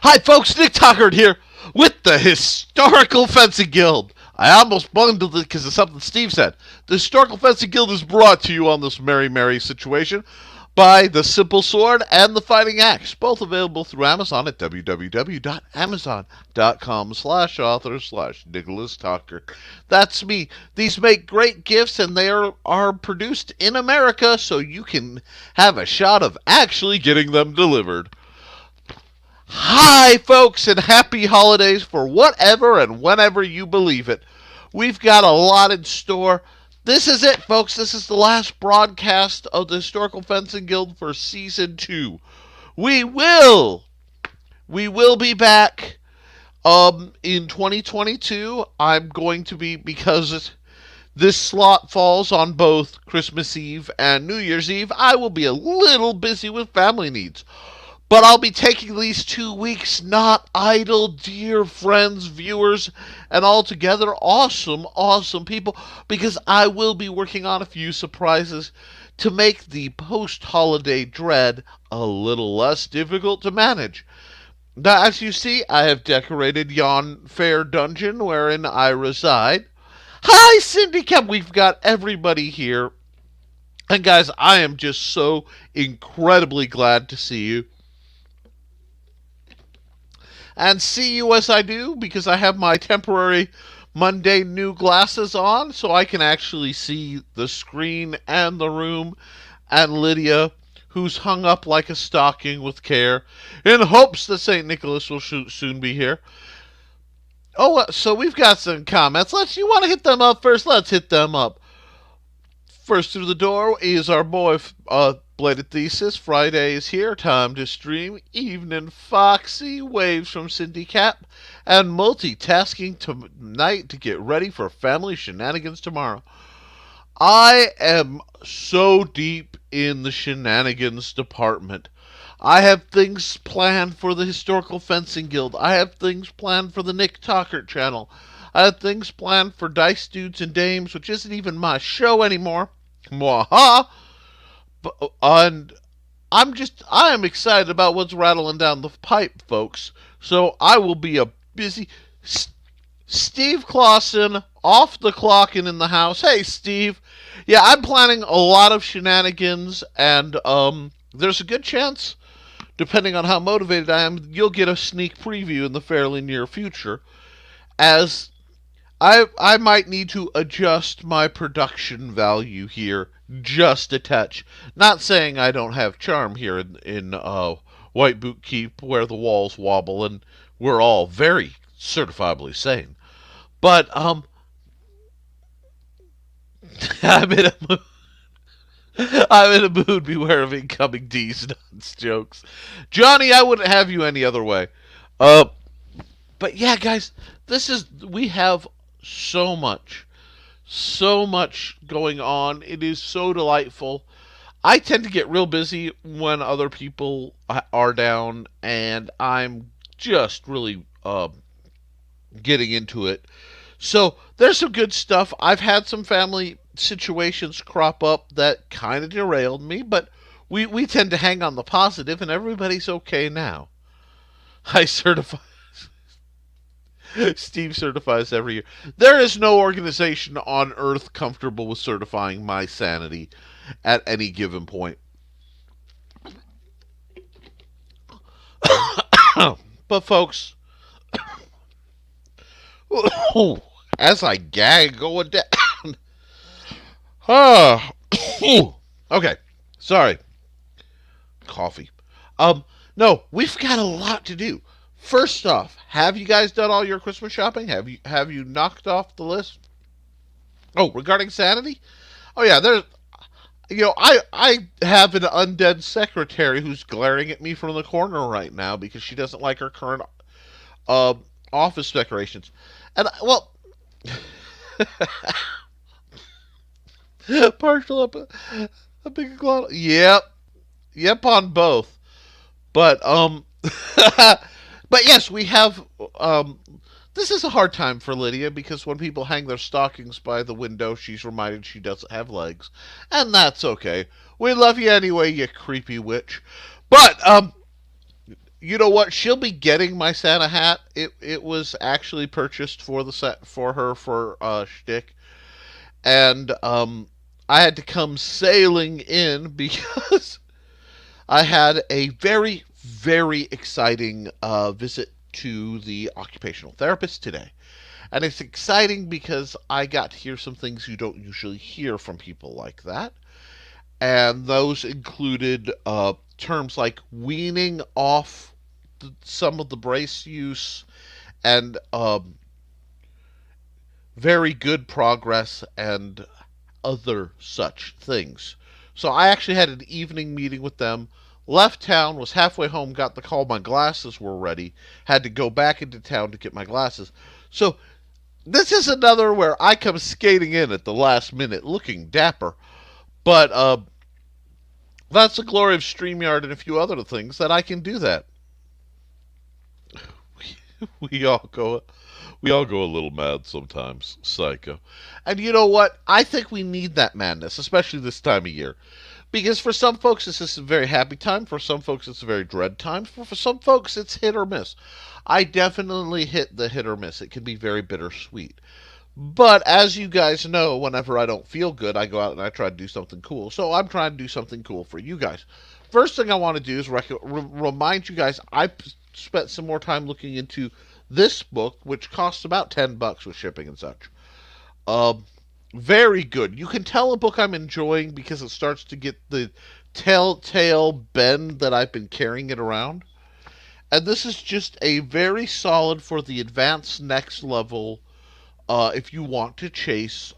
Hi folks, Nick Tuckard here with the Historical Fencing Guild. I almost bundled it because of something Steve said. The Historical Fencing Guild is brought to you on this merry situation by the Simple Sword and the Fighting Axe, both available through Amazon at www.amazon.com/author/Nicholas Tucker. That's me. These make great gifts and they are produced in America, so you can have a shot of actually getting them delivered. Hi, folks, and happy holidays for whatever and whenever you believe it. We've got a lot in store. This is it, folks. This is the last broadcast of the Historical Fencing Guild for Season 2. We will be back in 2022. I'm going to be, because this slot falls on both Christmas Eve and New Year's Eve, I will be a little busy with family needs. But I'll be taking these 2 weeks not idle, dear friends, viewers, and altogether awesome people, because I will be working on a few surprises to make the post-holiday dread a little less difficult to manage. Now, as you see, I have decorated yon fair dungeon wherein I reside. Hi, Cindy Kemp! We've got everybody here. And guys, I am just so incredibly glad to see you. And see you as I do, because I have my temporary Monday new glasses on, so I can actually see the screen and the room, and Lydia, who's hung up like a stocking with care, in hopes that St. Nicholas will soon be here. Oh, so we've got some comments. You want to hit them up first? Let's hit them up. First through the door is our boy, Bladed Thesis. Friday is here. Time to stream. Evening Foxy. Waves from Cindy Cap. And multitasking tonight to get ready for family shenanigans tomorrow. I am so deep in the shenanigans department. I have things planned for the Historical Fencing Guild. I have things planned for the Nick Tucker channel. I have things planned for Dice Dudes and Dames, which isn't even my show anymore. Mwaha! And I am excited about what's rattling down the pipe, folks. So I will be a busy... Steve Clausen, off the clock and in the house. Hey, Steve. Yeah, I'm planning a lot of shenanigans, and there's a good chance, depending on how motivated I am, you'll get a sneak preview in the fairly near future, as I might need to adjust my production value here just a touch. Not saying I don't have charm here in White Boot Keep, where the walls wobble and we're all very certifiably sane. But I'm in a mood. I'm in a mood. Beware of incoming D's nuts jokes, Johnny. I wouldn't have you any other way. But yeah, guys, we have so much going on. It is so delightful. I tend to get real busy when other people are down, and I'm just really getting into it. So there's some good stuff. I've had some family situations crop up that kind of derailed me, but we tend to hang on the positive, and everybody's okay now. I certify. Steve certifies every year. There is no organization on earth comfortable with certifying my sanity at any given point. But folks, as I gag going down. Okay, sorry. Coffee. No, we've got a lot to do. First off, have you guys done all your Christmas shopping? Have you knocked off the list? Oh, regarding sanity? Oh yeah, I have an undead secretary who's glaring at me from the corner right now because she doesn't like her current office decorations. And well, partial up a big glottal. Yep on both. But But yes, we have, this is a hard time for Lydia, because when people hang their stockings by the window, she's reminded she doesn't have legs. And that's okay. We love you anyway, you creepy witch. But, you know what? She'll be getting my Santa hat. It was actually purchased for the set for her for shtick, and I had to come sailing in because I had a very very exciting visit to the occupational therapist today. And it's exciting because I got to hear some things you don't usually hear from people like that. And those included terms like weaning off some of the brace use and very good progress and other such things. So I actually had an evening meeting with them, left town, was halfway home, got the call my glasses were ready, had to go back into town to get my glasses. So this is another where I come skating in at the last minute looking dapper. But that's the glory of StreamYard and a few other things that I can do that. We all go a little mad sometimes, psycho. And you know what? I think we need that madness, especially this time of year. Because for some folks, this is a very happy time. For some folks, it's a very dread time. For some folks, it's hit or miss. I definitely hit the hit or miss. It can be very bittersweet. But as you guys know, whenever I don't feel good, I go out and I try to do something cool. So I'm trying to do something cool for you guys. First thing I want to do is remind you guys I spent some more time looking into this book, which costs about $10 with shipping and such. Very good. You can tell a book I'm enjoying because it starts to get the telltale bend that I've been carrying it around. And this is just a very solid for the advanced next level if you want to chase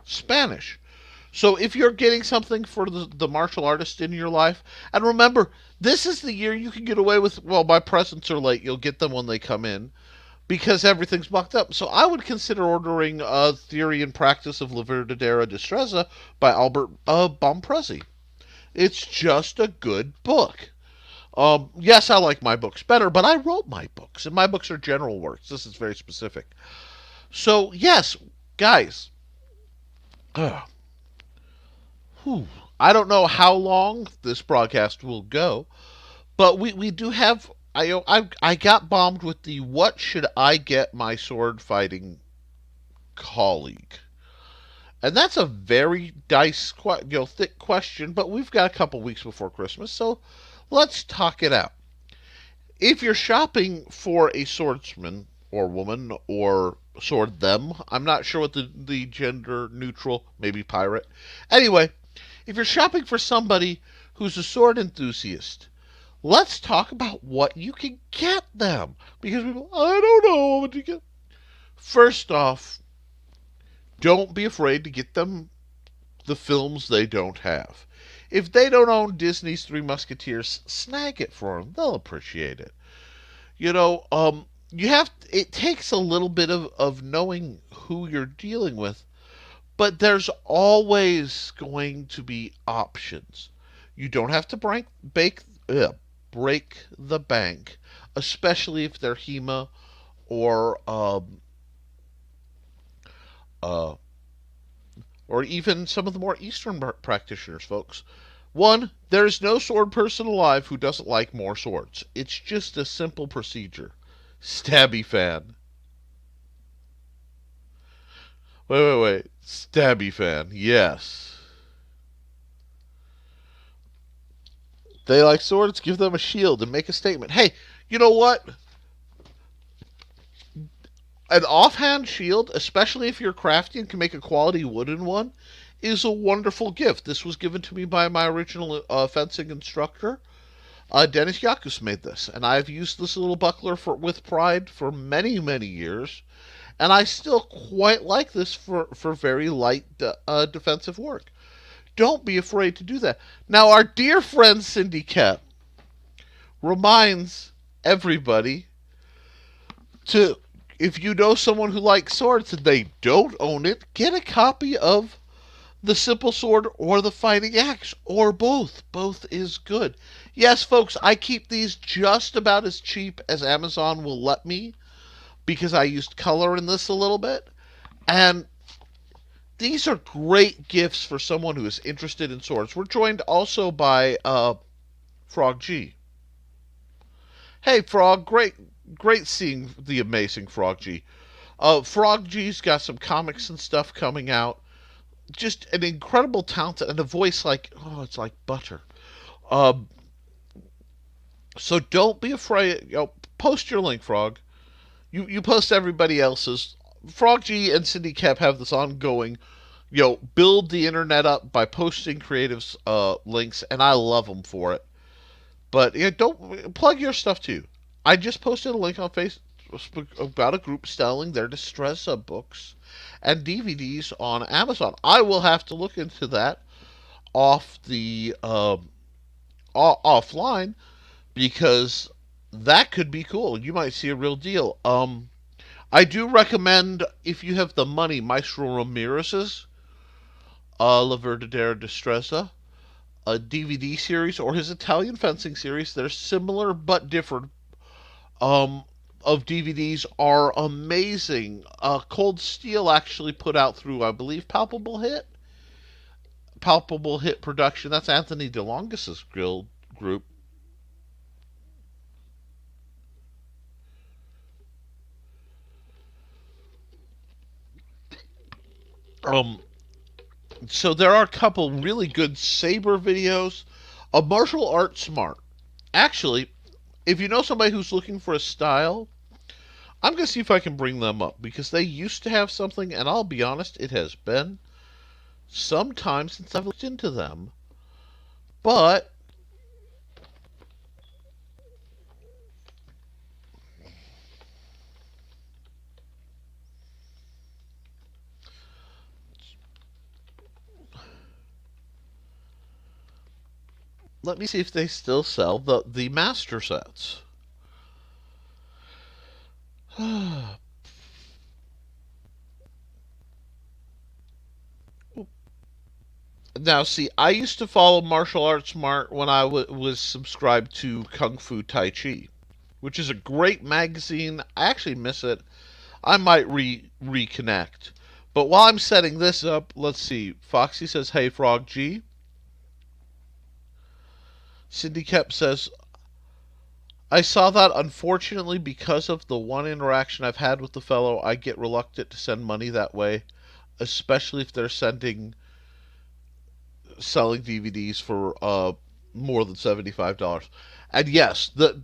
Spanish. So if you're getting something for the martial artist in your life, and remember, this is the year you can get away with, well, my presents are late, you'll get them when they come in, because everything's bucked up. So I would consider ordering Theory and Practice of La Verdadera Destreza by Albert Bomprezi. It's just a good book. Yes, I like my books better, but I wrote my books, and my books are general works. This is very specific. So, yes, guys, I don't know how long this broadcast will go, but we do have. I got bombed with the what should I get my sword fighting colleague, and that's a very thick question. But we've got a couple weeks before Christmas, so let's talk it out. If you're shopping for a swordsman or woman or sword them, I'm not sure what the gender neutral, maybe pirate. Anyway, if you're shopping for somebody who's a sword enthusiast, let's talk about what you can get them. Because people, I don't know what you get. First off, don't be afraid to get them the films they don't have. If they don't own Disney's Three Musketeers, snag it for them. They'll appreciate it. You know, it takes a little bit of knowing who you're dealing with, but there's always going to be options. You don't have to break the bank, especially if they're HEMA or even some of the more Eastern practitioners, folks. One, there's no sword person alive who doesn't like more swords. It's just a simple procedure. Stabby fan. Wait. Stabby fan. Yes. They like swords, give them a shield and make a statement. Hey, you know what? An offhand shield, especially if you're crafty and can make a quality wooden one, is a wonderful gift. This was given to me by my original fencing instructor. Dennis Yakus made this, and I've used this little buckler with pride for many, many years, and I still quite like this for very light defensive work. Don't be afraid to do that. Now, our dear friend Cindy Kett reminds everybody to, if you know someone who likes swords and they don't own it, get a copy of the Simple Sword or the Fighting Axe, or both. Both is good. Yes, folks, I keep these just about as cheap as Amazon will let me because I used color in this a little bit. And these are great gifts for someone who is interested in swords. We're joined also by Frog G. Hey, Frog, great seeing the amazing Frog G. Frog G's got some comics and stuff coming out. Just an incredible talent and a voice like, oh, it's like butter. Um, so don't be afraid. Post your link, Frog. You post everybody else's. Frog G and Cindy Cap have this ongoing, build the internet up by posting creatives links, and I love them for it. But don't plug your stuff too. I just posted a link on Facebook about a group selling their Distressa books and DVDs on Amazon. I will have to look into that off the offline because that could be cool. You might see a real deal. I do recommend, if you have the money, Maestro Ramirez's La Verdadera Distressa, a DVD series, or his Italian fencing series. They're similar but different. Of DVDs are amazing. Cold Steel actually put out through, I believe, Palpable Hit Production. That's Anthony DeLonghis's group. Um, so there are a couple really good saber videos. A martial arts smart. Actually, if you know somebody who's looking for a style, I'm going to see if I can bring them up because they used to have something, and I'll be honest, it has been some time since I've looked into them. But let me see if they still sell the master sets. Now, see, I used to follow Martial Arts Smart when I was subscribed to Kung Fu Tai Chi, which is a great magazine. I actually miss it. I might reconnect. But while I'm setting this up, let's see. Foxy says, "Hey, Frog G." Cindy Kep says, "I saw that. Unfortunately, because of the one interaction I've had with the fellow, I get reluctant to send money that way, especially if they're selling DVDs for more than $75." And yes, my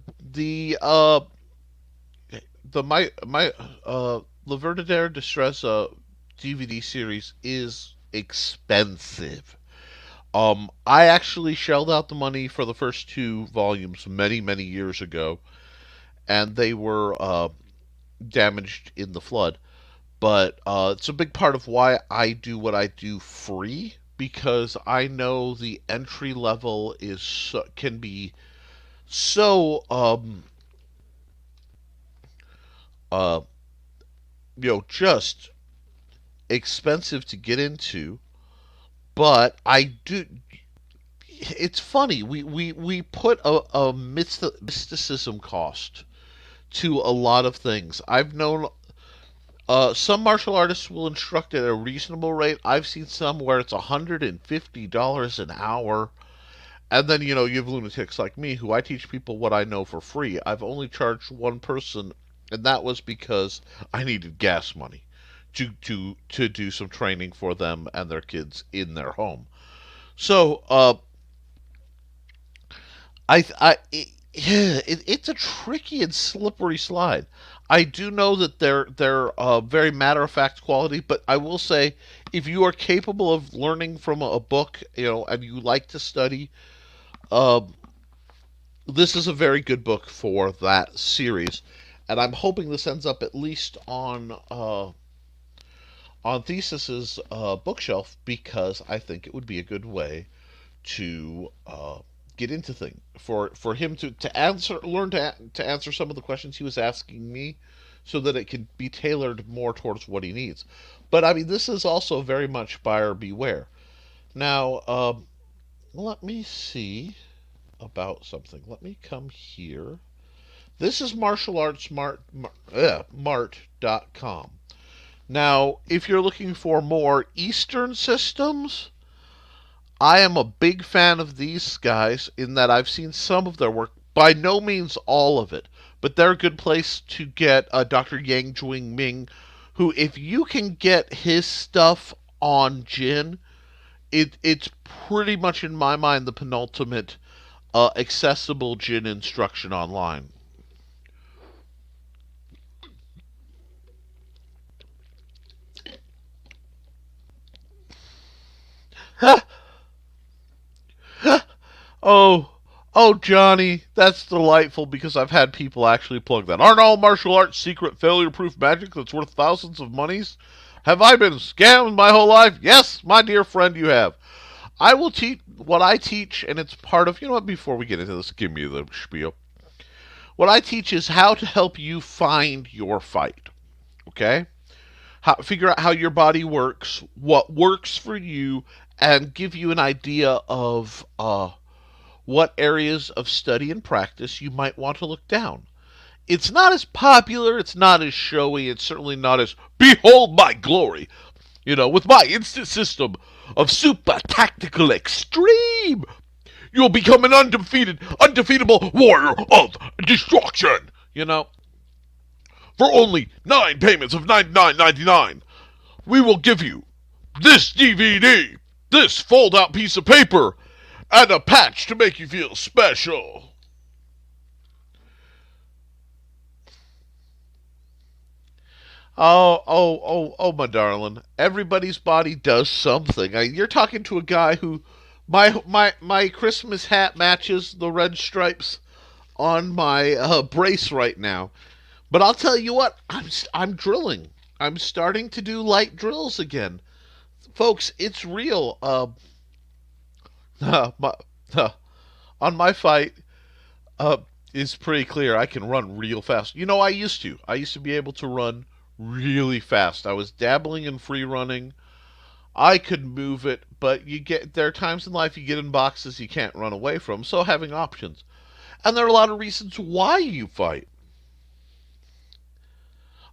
La Verdadera Distressa DVD series is expensive. I actually shelled out the money for the first two volumes many, many years ago, and they were damaged in the flood. But it's a big part of why I do what I do free, because I know the entry level can be so uh just expensive to get into. But I do. It's funny. We put a mysticism cost to a lot of things. I've known some martial artists will instruct at a reasonable rate. I've seen some where it's $150 an hour. And then, you have lunatics like me who I teach people what I know for free. I've only charged one person, and that was because I needed gas money to do some training for them and their kids in their home. So, it's a tricky and slippery slide. I do know that they're very matter of fact quality, but I will say, if you are capable of learning from a book, and you like to study, uh, this is a very good book for that series. And I'm hoping this ends up at least on Thesis's bookshelf, because I think it would be a good way to get into things for him to learn to answer some of the questions he was asking me, so that it could be tailored more towards what he needs. But I mean, this is also very much buyer beware. Now, let me see about something. Let me come here. This is martialartsmart.com. Now, if you're looking for more Eastern systems, I am a big fan of these guys in that I've seen some of their work By no means all of it, but they're a good place to get Dr. Yang Juing Ming, who, if you can get his stuff on gin, it's pretty much, in my mind, the penultimate accessible gin instruction online. Oh, oh, Johnny, that's delightful because I've had people actually plug that. Aren't all martial arts secret failure-proof magic that's worth thousands of monies? Have I been scammed my whole life? Yes, my dear friend, you have. I will teach what I teach, and it's part of, you know what, before we get into this, give me the spiel. What I teach is how to help you find your fight, okay? Figure out how your body works, what works for you, and give you an idea of what areas of study and practice you might want to look down. It's not as popular, it's not as showy, it's certainly not as behold my glory, with my instant system of super tactical extreme. You'll become an undefeatable warrior of destruction, For only 9 payments of $99.99, we will give you this DVD, this fold-out piece of paper, and a patch to make you feel special. Oh, my darling. Everybody's body does something. You're talking to a guy who, my Christmas hat matches the red stripes on my brace right now. But I'll tell you what, I'm drilling. I'm starting to do light drills again, folks. It's real. On my fight, is pretty clear. I can run real fast. I used to. I used to be able to run really fast. I was dabbling in free running. I could move it, but there are times in life you get in boxes you can't run away from. So having options, and there are a lot of reasons why you fight.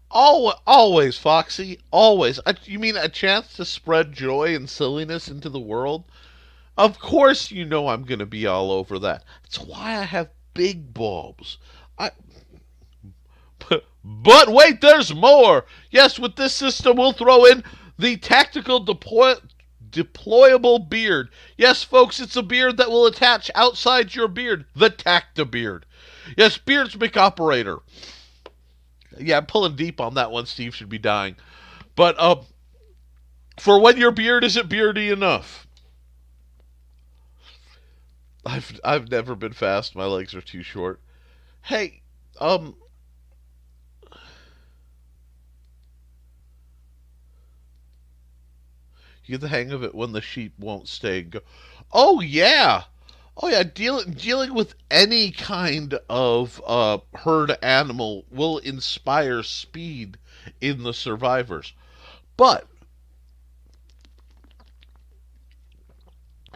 Always, Foxy, always. You mean a chance to spread joy and silliness into the world? Of course you know I'm going to be all over that. That's why I have big bulbs. But wait, there's more. Yes, with this system we'll throw in the tactical deployable beard. Yes, folks, it's a beard that will attach outside your beard. The Tacta-Beard. Yes, Beards McOperator. Yeah, I'm pulling deep on that one. Steve should be dying. But for when your beard isn't beardy enough. I've never been fast. My legs are too short. Hey, you get the hang of it when the sheep won't stay and go. Oh yeah, Dealing with any kind of herd animal will inspire speed in the survivors. But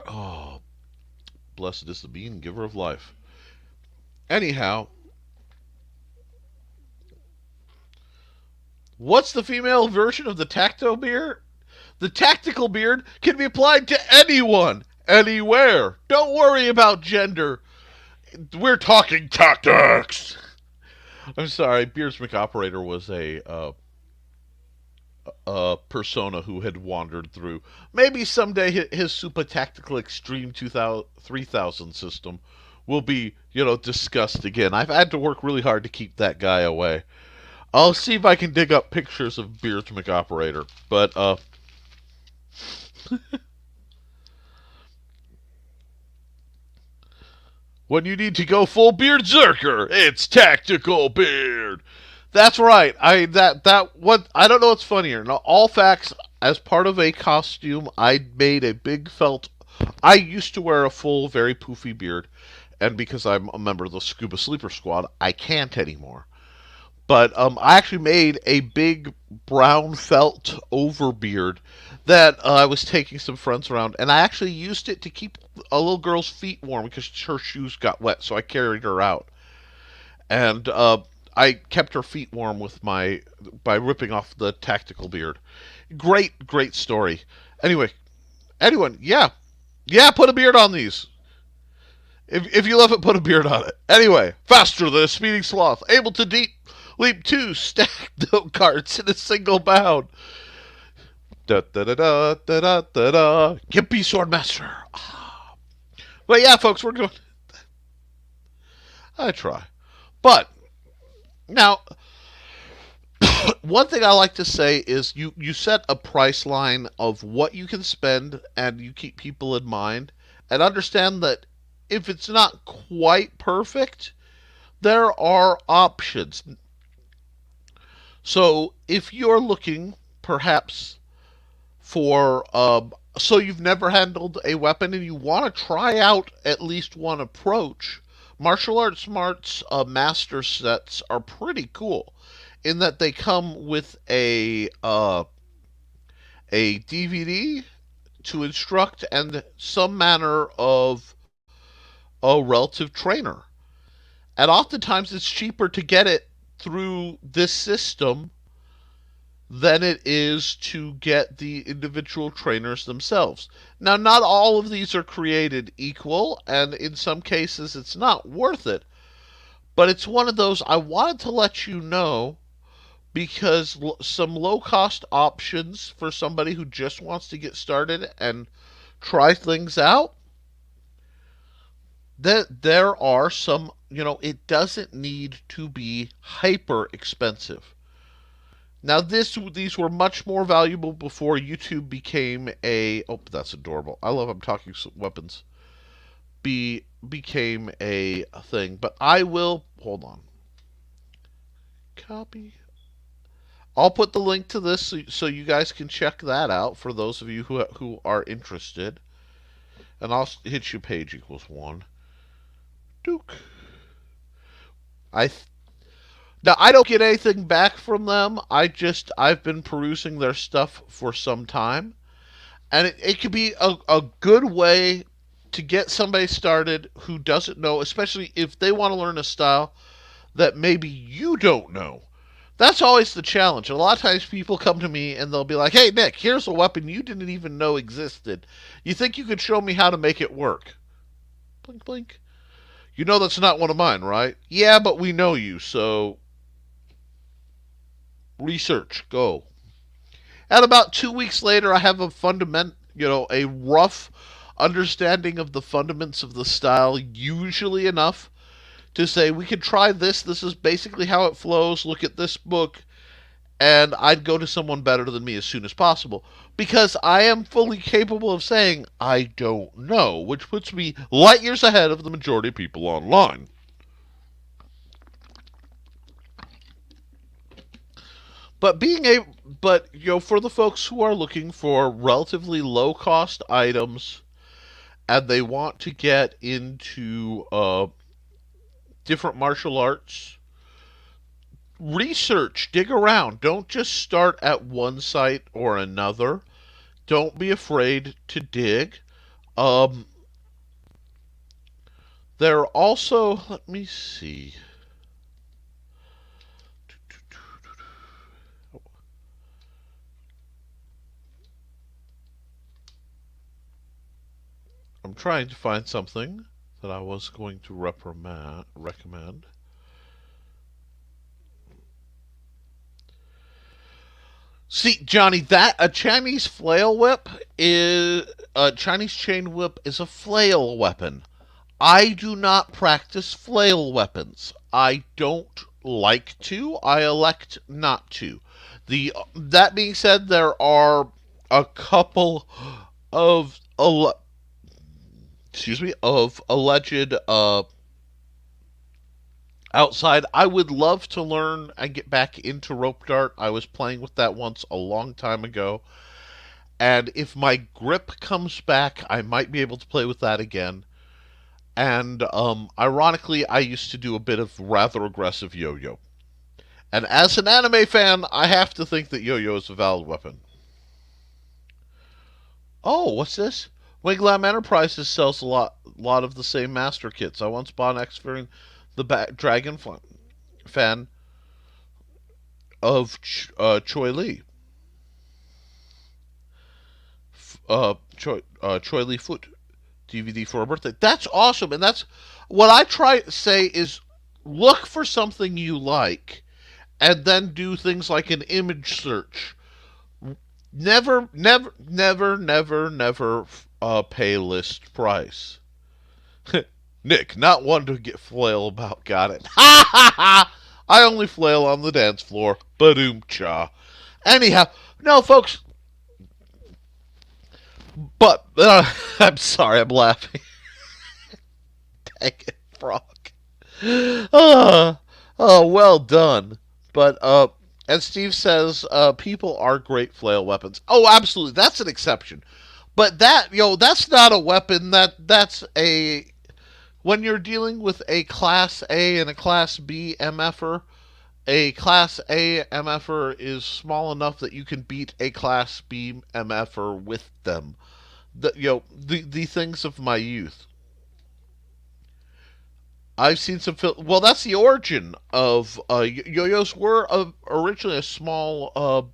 oh, blessed is the being, giver of life. Anyhow, what's the female version of the tacto beard? The tactical beard can be applied to anyone, anywhere. Don't worry about gender. We're talking tactics. I'm sorry, Beards McOperator was a persona who had wandered through. Maybe someday his Super Tactical Extreme 3000 system will be, discussed again. I've had to work really hard to keep that guy away. I'll see if I can dig up pictures of Beards McOperator. But, when you need to go full beard zerker, it's Tactical Beard. That's right. I don't know what's funnier. Now, all facts, as part of a costume, I made a big felt. I used to wear a full, very poofy beard, and because I'm a member of the Scuba Sleeper Squad, I can't anymore. But I actually made a big brown felt overbeard that I was taking some friends around, and I actually used it to keep a little girl's feet warm because her shoes got wet, so I carried her out. And I kept her feet warm by ripping off the tactical beard. Great story. Anyway, anyone, yeah, put a beard on these. If you love it, put a beard on it. Anyway, faster than a speeding sloth, able to leap two stacked note cards in a single bound. Da da da da da da da da. Gimpy Swordmaster. But yeah, folks, we're going. I try, but now one thing I like to say is you set a price line of what you can spend, and you keep people in mind, and understand that if it's not quite perfect, there are options. So if you're looking perhaps for so you've never handled a weapon and you want to try out at least one approach, Martial Arts Smart's master sets are pretty cool in that they come with a DVD to instruct and some manner of a relative trainer. And oftentimes it's cheaper to get it through this system than it is to get the individual trainers themselves. Now, not all of these are created equal, and in some cases it's not worth it. But it's one of those I wanted to let you know because some low cost options for somebody who just wants to get started and try things out. There are some, it doesn't need to be hyper expensive. Now, these were much more valuable before YouTube became a. Oh, that's adorable. I love I'm talking weapons. Became a thing, but I will hold on. Copy. I'll put the link to this so you guys can check that out for those of you who are interested. And I'll hit you page equals 1. Duke. Now, I don't get anything back from them. I've been perusing their stuff for some time. And it could be a good way to get somebody started who doesn't know, especially if they want to learn a style that maybe you don't know. That's always the challenge. A lot of times people come to me and they'll be like, hey, Nick, here's a weapon you didn't even know existed. You think you could show me how to make it work? Blink, blink. You know that's not one of mine, right? Yeah, but we know you, so research, go. And about 2 weeks later, I have a rough understanding of the fundamentals of the style, usually enough to say we could try this. This is basically how it flows. Look at this book. And I'd go to someone better than me as soon as possible because I am fully capable of saying I don't know, which puts me light years ahead of the majority of people online. But for the folks who are looking for relatively low cost items and they want to get into different martial arts, research, dig around. Don't just start at one site or another. Don't be afraid to dig. There are also, let me see. I'm trying to find something that I was going to recommend. See, Johnny, that a Chinese flail whip is a Chinese chain whip is a flail weapon. I do not practice flail weapons. I don't like to. I elect not to. That being said, there are a couple of alleged outside. I would love to learn and get back into rope dart. I was playing with that once a long time ago. And if my grip comes back, I might be able to play with that again. And ironically, I used to do a bit of rather aggressive yo-yo. And as an anime fan, I have to think that yo-yo is a valid weapon. Oh, what's this? Winglam Enterprises sells a lot of the same master kits. I once bought an X-Fearing the Dragon fan of Choi Lee. Choi Lee Foot DVD for a birthday. That's awesome, and that's what I try to say is look for something you like, and then do things like an image search. Never pay list price. Nick, not one to get flail about. Got it. Ha ha ha! I only flail on the dance floor. Badoom cha. Anyhow, no, folks. But I'm sorry, I'm laughing. Dang it, frog. Well done. But as Steve says, people are great flail weapons. Oh, absolutely, that's an exception. But that's not a weapon. That's a when you're dealing with a Class A and a Class B MFer. A Class A MFer is small enough that you can beat a Class B MFer with them. The things of my youth. I've seen some well, that's the origin of yo-yos were originally a small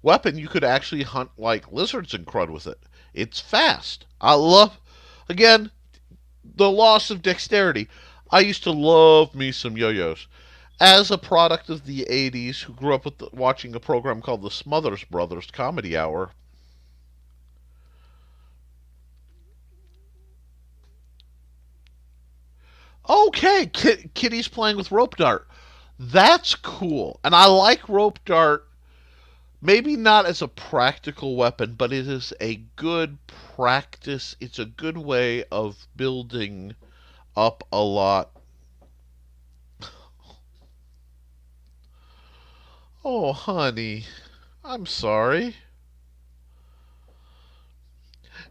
weapon. You could actually hunt like lizards and crud with it. It's fast. I love, again, the loss of dexterity. I used to love me some yo-yos. As a product of the 80s who grew up with watching a program called the Smothers Brothers Comedy Hour. Okay, Kitty's playing with rope dart. That's cool. And I like rope dart, maybe not as a practical weapon, but it is a good practice. It's a good way of building up a lot. Oh, honey, I'm sorry.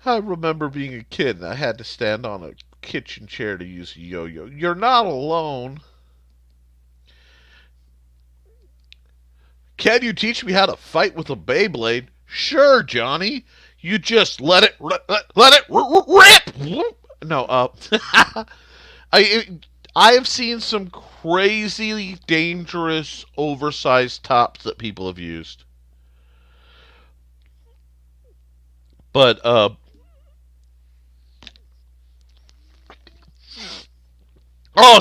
I remember being a kid and I had to stand on a kitchen chair to use a yo-yo. You're not alone. Can you teach me how to fight with a Beyblade? Sure, Johnny. You just let it rip. No, I have seen some crazy dangerous oversized tops that people have used. But oh,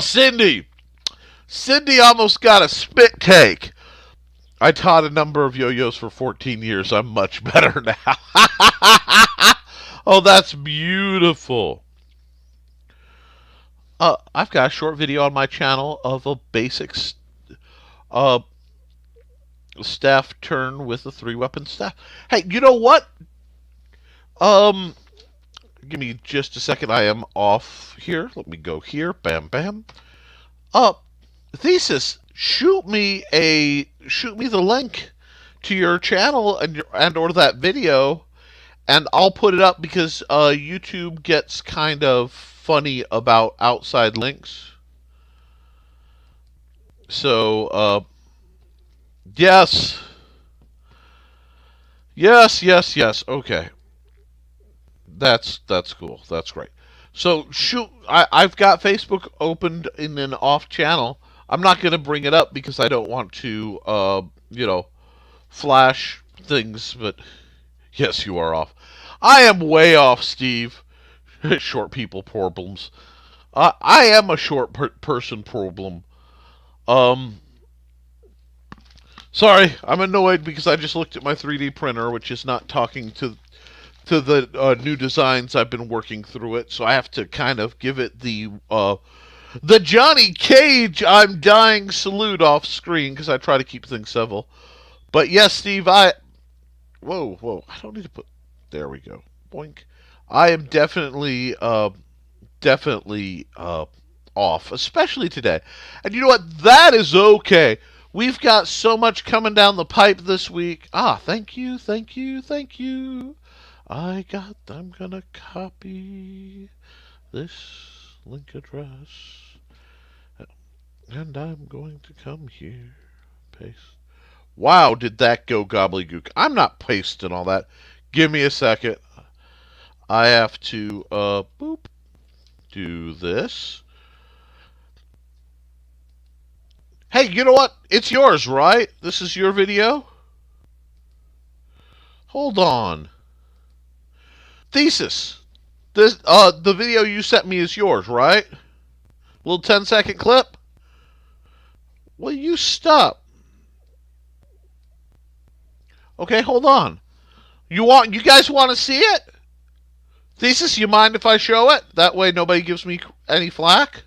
Cindy almost got a spit take. I taught a number of yo-yos for 14 years. I'm much better now. Oh, that's beautiful. I've got a short video on my channel of a basic uh, staff turn with a 3-weapon staff. Hey, you know what? Give me just a second. I am off here. Let me go here. Bam, bam. Thesis, shoot me the link to your channel and or that video, and I'll put it up because YouTube gets kind of funny about outside links. So yes. Okay, that's cool. That's great. So shoot, I've got Facebook opened in an off channel. I'm not going to bring it up because I don't want to, flash things. But yes, you are off. I am way off, Steve. Short people problems. I am a short person problem. Sorry, I'm annoyed because I just looked at my 3D printer, which is not talking to the new designs. I've been working through it, so I have to kind of give it the Johnny Cage I'm dying salute off screen because I try to keep things civil. But yes, Steve, whoa, I don't need to put. There we go. Boink. I am definitely off, especially today. And you know what? That is okay. We've got so much coming down the pipe this week. Thank you. I'm gonna copy this link address, and I'm going to come here, paste. Wow, did that go gobbledygook? I'm not pasting all that. Give me a second. I have to, do this. Hey, you know what? It's yours, right? This is your video? Hold on. Thesis. This the video you sent me is yours, right? Little 10-second clip. Will you stop? Okay, hold on. You guys want to see it? Thesis, you mind if I show it? That way nobody gives me any flack.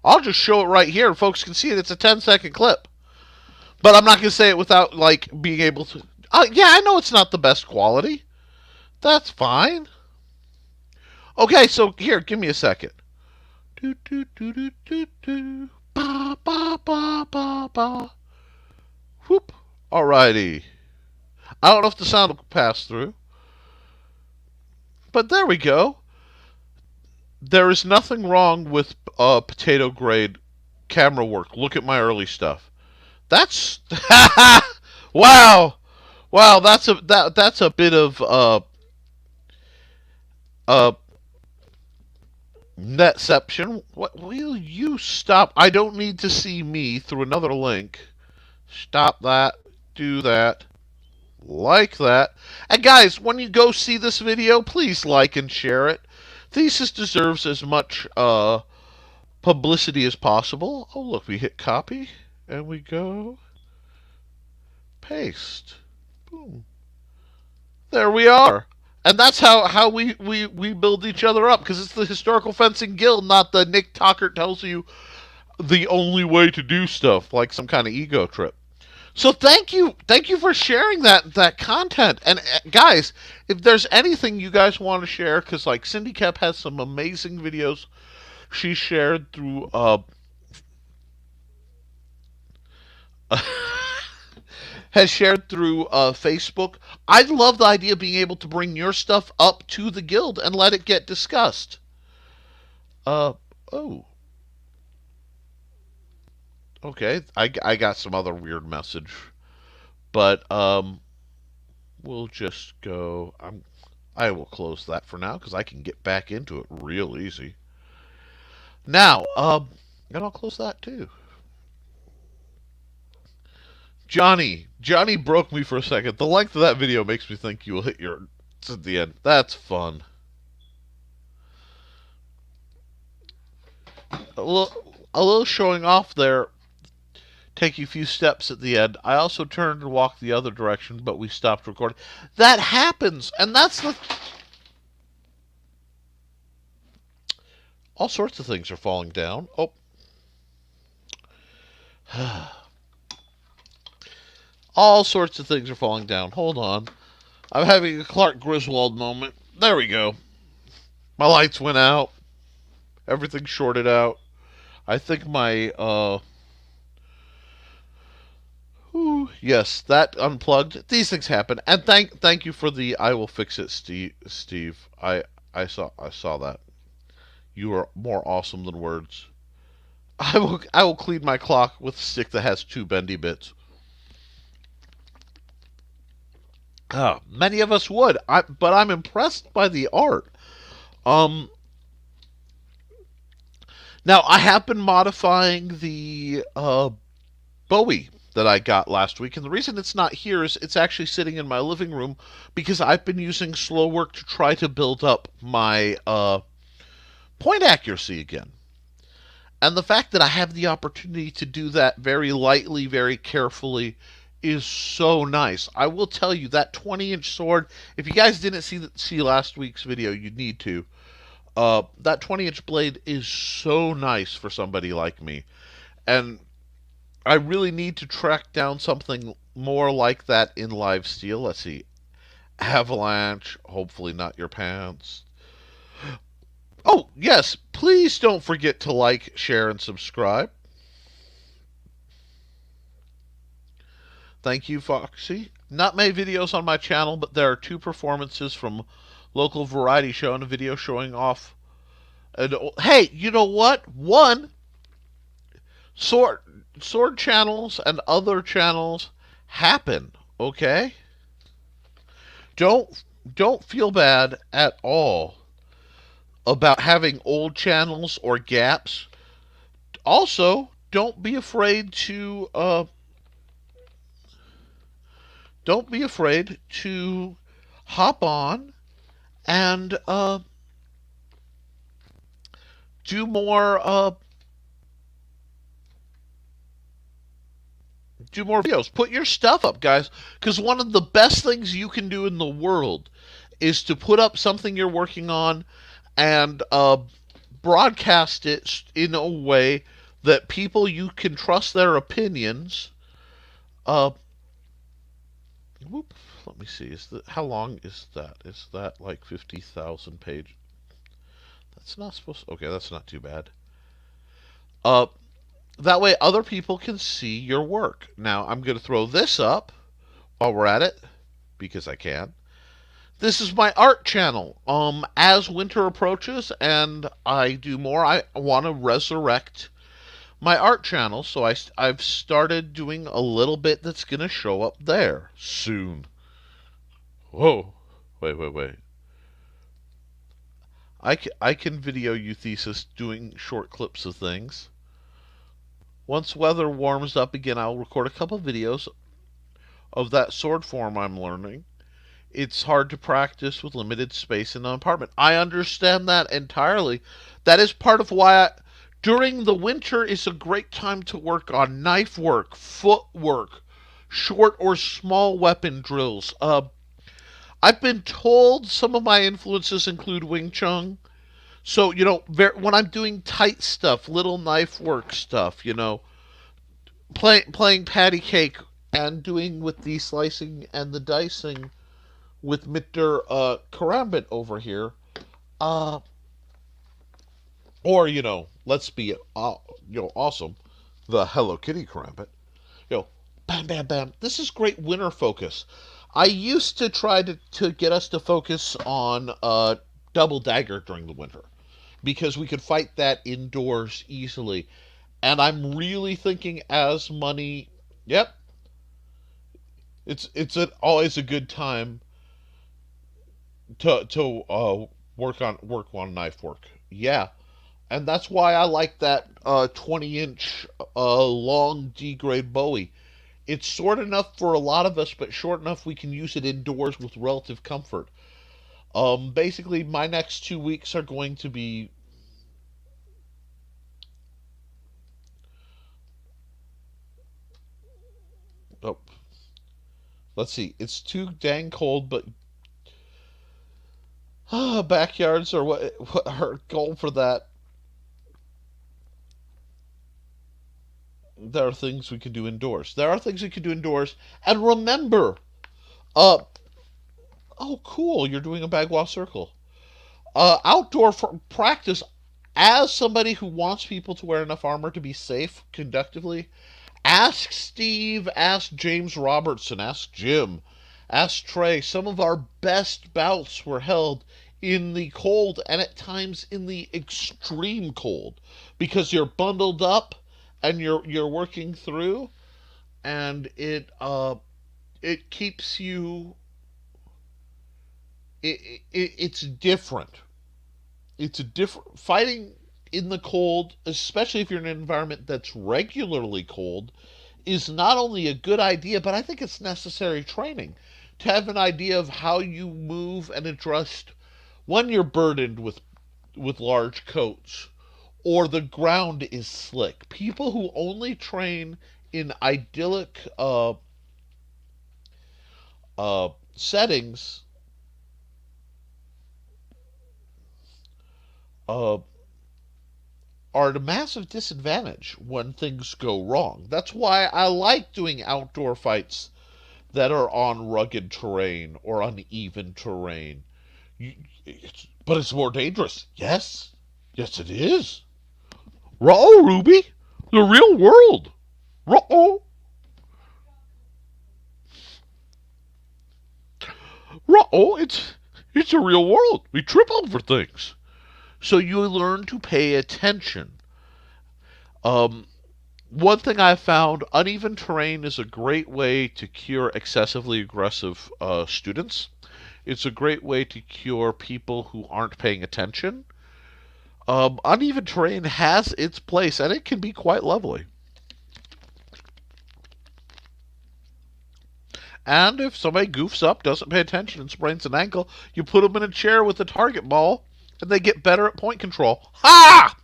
I'll just show it right here and folks can see it. It's a 10-second clip. But I'm not going to say it without, like, being able to... yeah, I know it's not the best quality. That's fine. Okay, so here, give me a second. Do, do, do, do, do, do. Ba, ba, ba, ba, ba. Whoop. Alrighty. I don't know if the sound will pass through. But there we go. There is nothing wrong with potato grade camera work. Look at my early stuff. That's wow. Wow, that's a bit of netception. What will you stop? I don't need to see me through another link. Stop that. Do that. Like that. And guys, when you go see this video, please like and share it. Thesis deserves as much publicity as possible. Oh, look, we hit copy, and we go paste. Boom. There we are. And that's how we build each other up, because it's the Historical Fencing Guild, not the Nick Tockert tells you the only way to do stuff, like some kind of ego trip. So thank you for sharing that content. And guys, if there's anything you guys want to share, because like Cindy Kep has some amazing videos she shared through Facebook. I love the idea of being able to bring your stuff up to the guild and let it get discussed. Oh. Okay, I got some other weird message, but we'll just go. I will close that for now because I can get back into it real easy. Now, and I'll close that too. Johnny broke me for a second. The length of that video makes me think you will hit your at the end. That's fun. A little showing off there. Take you a few steps at the end. I also turned and walked the other direction, but we stopped recording. That happens, and that's the... All sorts of things are falling down. Oh. All sorts of things are falling down. Hold on. I'm having a Clark Griswold moment. There we go. My lights went out. Everything shorted out. I think my... yes, that unplugged. These things happen. And thank you for the I will fix it, Steve. I saw that. You are more awesome than words. I will clean my clock with a stick that has 2 bendy bits. Many of us would. But I'm impressed by the art. Now I have been modifying the Bowie that I got last week, and the reason it's not here is it's actually sitting in my living room because I've been using slow work to try to build up my point accuracy again. And the fact that I have the opportunity to do that very lightly, very carefully, is so nice. I will tell you, that 20-inch sword, if you guys didn't see last week's video, you need to. That 20-inch blade is so nice for somebody like me. And I really need to track down something more like that in live steel. Let's see. Avalanche. Hopefully not your pants. Oh, yes. Please don't forget to like, share, and subscribe. Thank you, Foxy. Not many videos on my channel, but there are 2 performances from local variety show and a video showing off. And hey, you know what? One, sword channels and other channels happen, okay? Don't feel bad at all about having old channels or gaps. Also, don't be afraid to hop on and do more videos. Put your stuff up, guys, because one of the best things you can do in the world is to put up something you're working on and broadcast it in a way that people you can trust their opinions. Uh, whoop, let me see. How long is that? Is that like 50,000 page? That's not supposed to, okay, that's not too bad. Uh, that way other people can see your work. Now I'm going to throw this up while we're at it because I can. This is my art channel. As winter approaches and I do more, I want to resurrect my art channel, so I've started doing a little bit that's going to show up there soon. Whoa. Wait. I can video you thesis doing short clips of things. Once weather warms up again, I'll record a couple videos of that sword form I'm learning. It's hard to practice with limited space in an apartment. I understand that entirely. That is part of why during the winter is a great time to work on knife work, footwork, short or small weapon drills. I've been told some of my influences include Wing Chun. So, when I'm doing tight stuff, little knife work stuff, playing patty cake and doing with the slicing and the dicing with Mr. Karambit over here, or let's be awesome, the Hello Kitty Karambit, bam, bam, bam. This is great winter focus. I used to try to get us to focus on double dagger during the winter because we could fight that indoors easily, and I'm really thinking as money. Yep, it's always a good time to work on knife work. Yeah, and that's why I like that 20-inch long D grade Bowie. It's short enough for a lot of us, but short enough we can use it indoors with relative comfort. Basically, my next 2 weeks are going to be. Oh, let's see. It's too dang cold, but backyards are what are gold for that. There are things we can do indoors. And remember, uh, oh, cool, you're doing a Bagua circle. Outdoor practice. As somebody who wants people to wear enough armor to be safe conductively, ask Steve, ask James Robertson, ask Jim, ask Trey. Some of our best bouts were held in the cold and at times in the extreme cold because you're bundled up and you're working through, and it keeps you. It's different. It's a different fighting in the cold, especially if you're in an environment that's regularly cold, is not only a good idea, but I think it's necessary training to have an idea of how you move and adjust when you're burdened with large coats or the ground is slick. People who only train in idyllic settings are at a massive disadvantage when things go wrong. That's why I like doing outdoor fights that are on rugged terrain or uneven terrain. But it's more dangerous. Yes, it is. Ruh-oh, Ruby, the real world. Ruh-oh. Ruh-oh, it's a real world. We trip over things. So you learn to pay attention. One thing I found, uneven terrain is a great way to cure excessively aggressive students. It's a great way to cure people who aren't paying attention. Uneven terrain has its place, and it can be quite lovely. And if somebody goofs up, doesn't pay attention, and sprains an ankle, you put them in a chair with a target ball, and they get better at point control. Ha!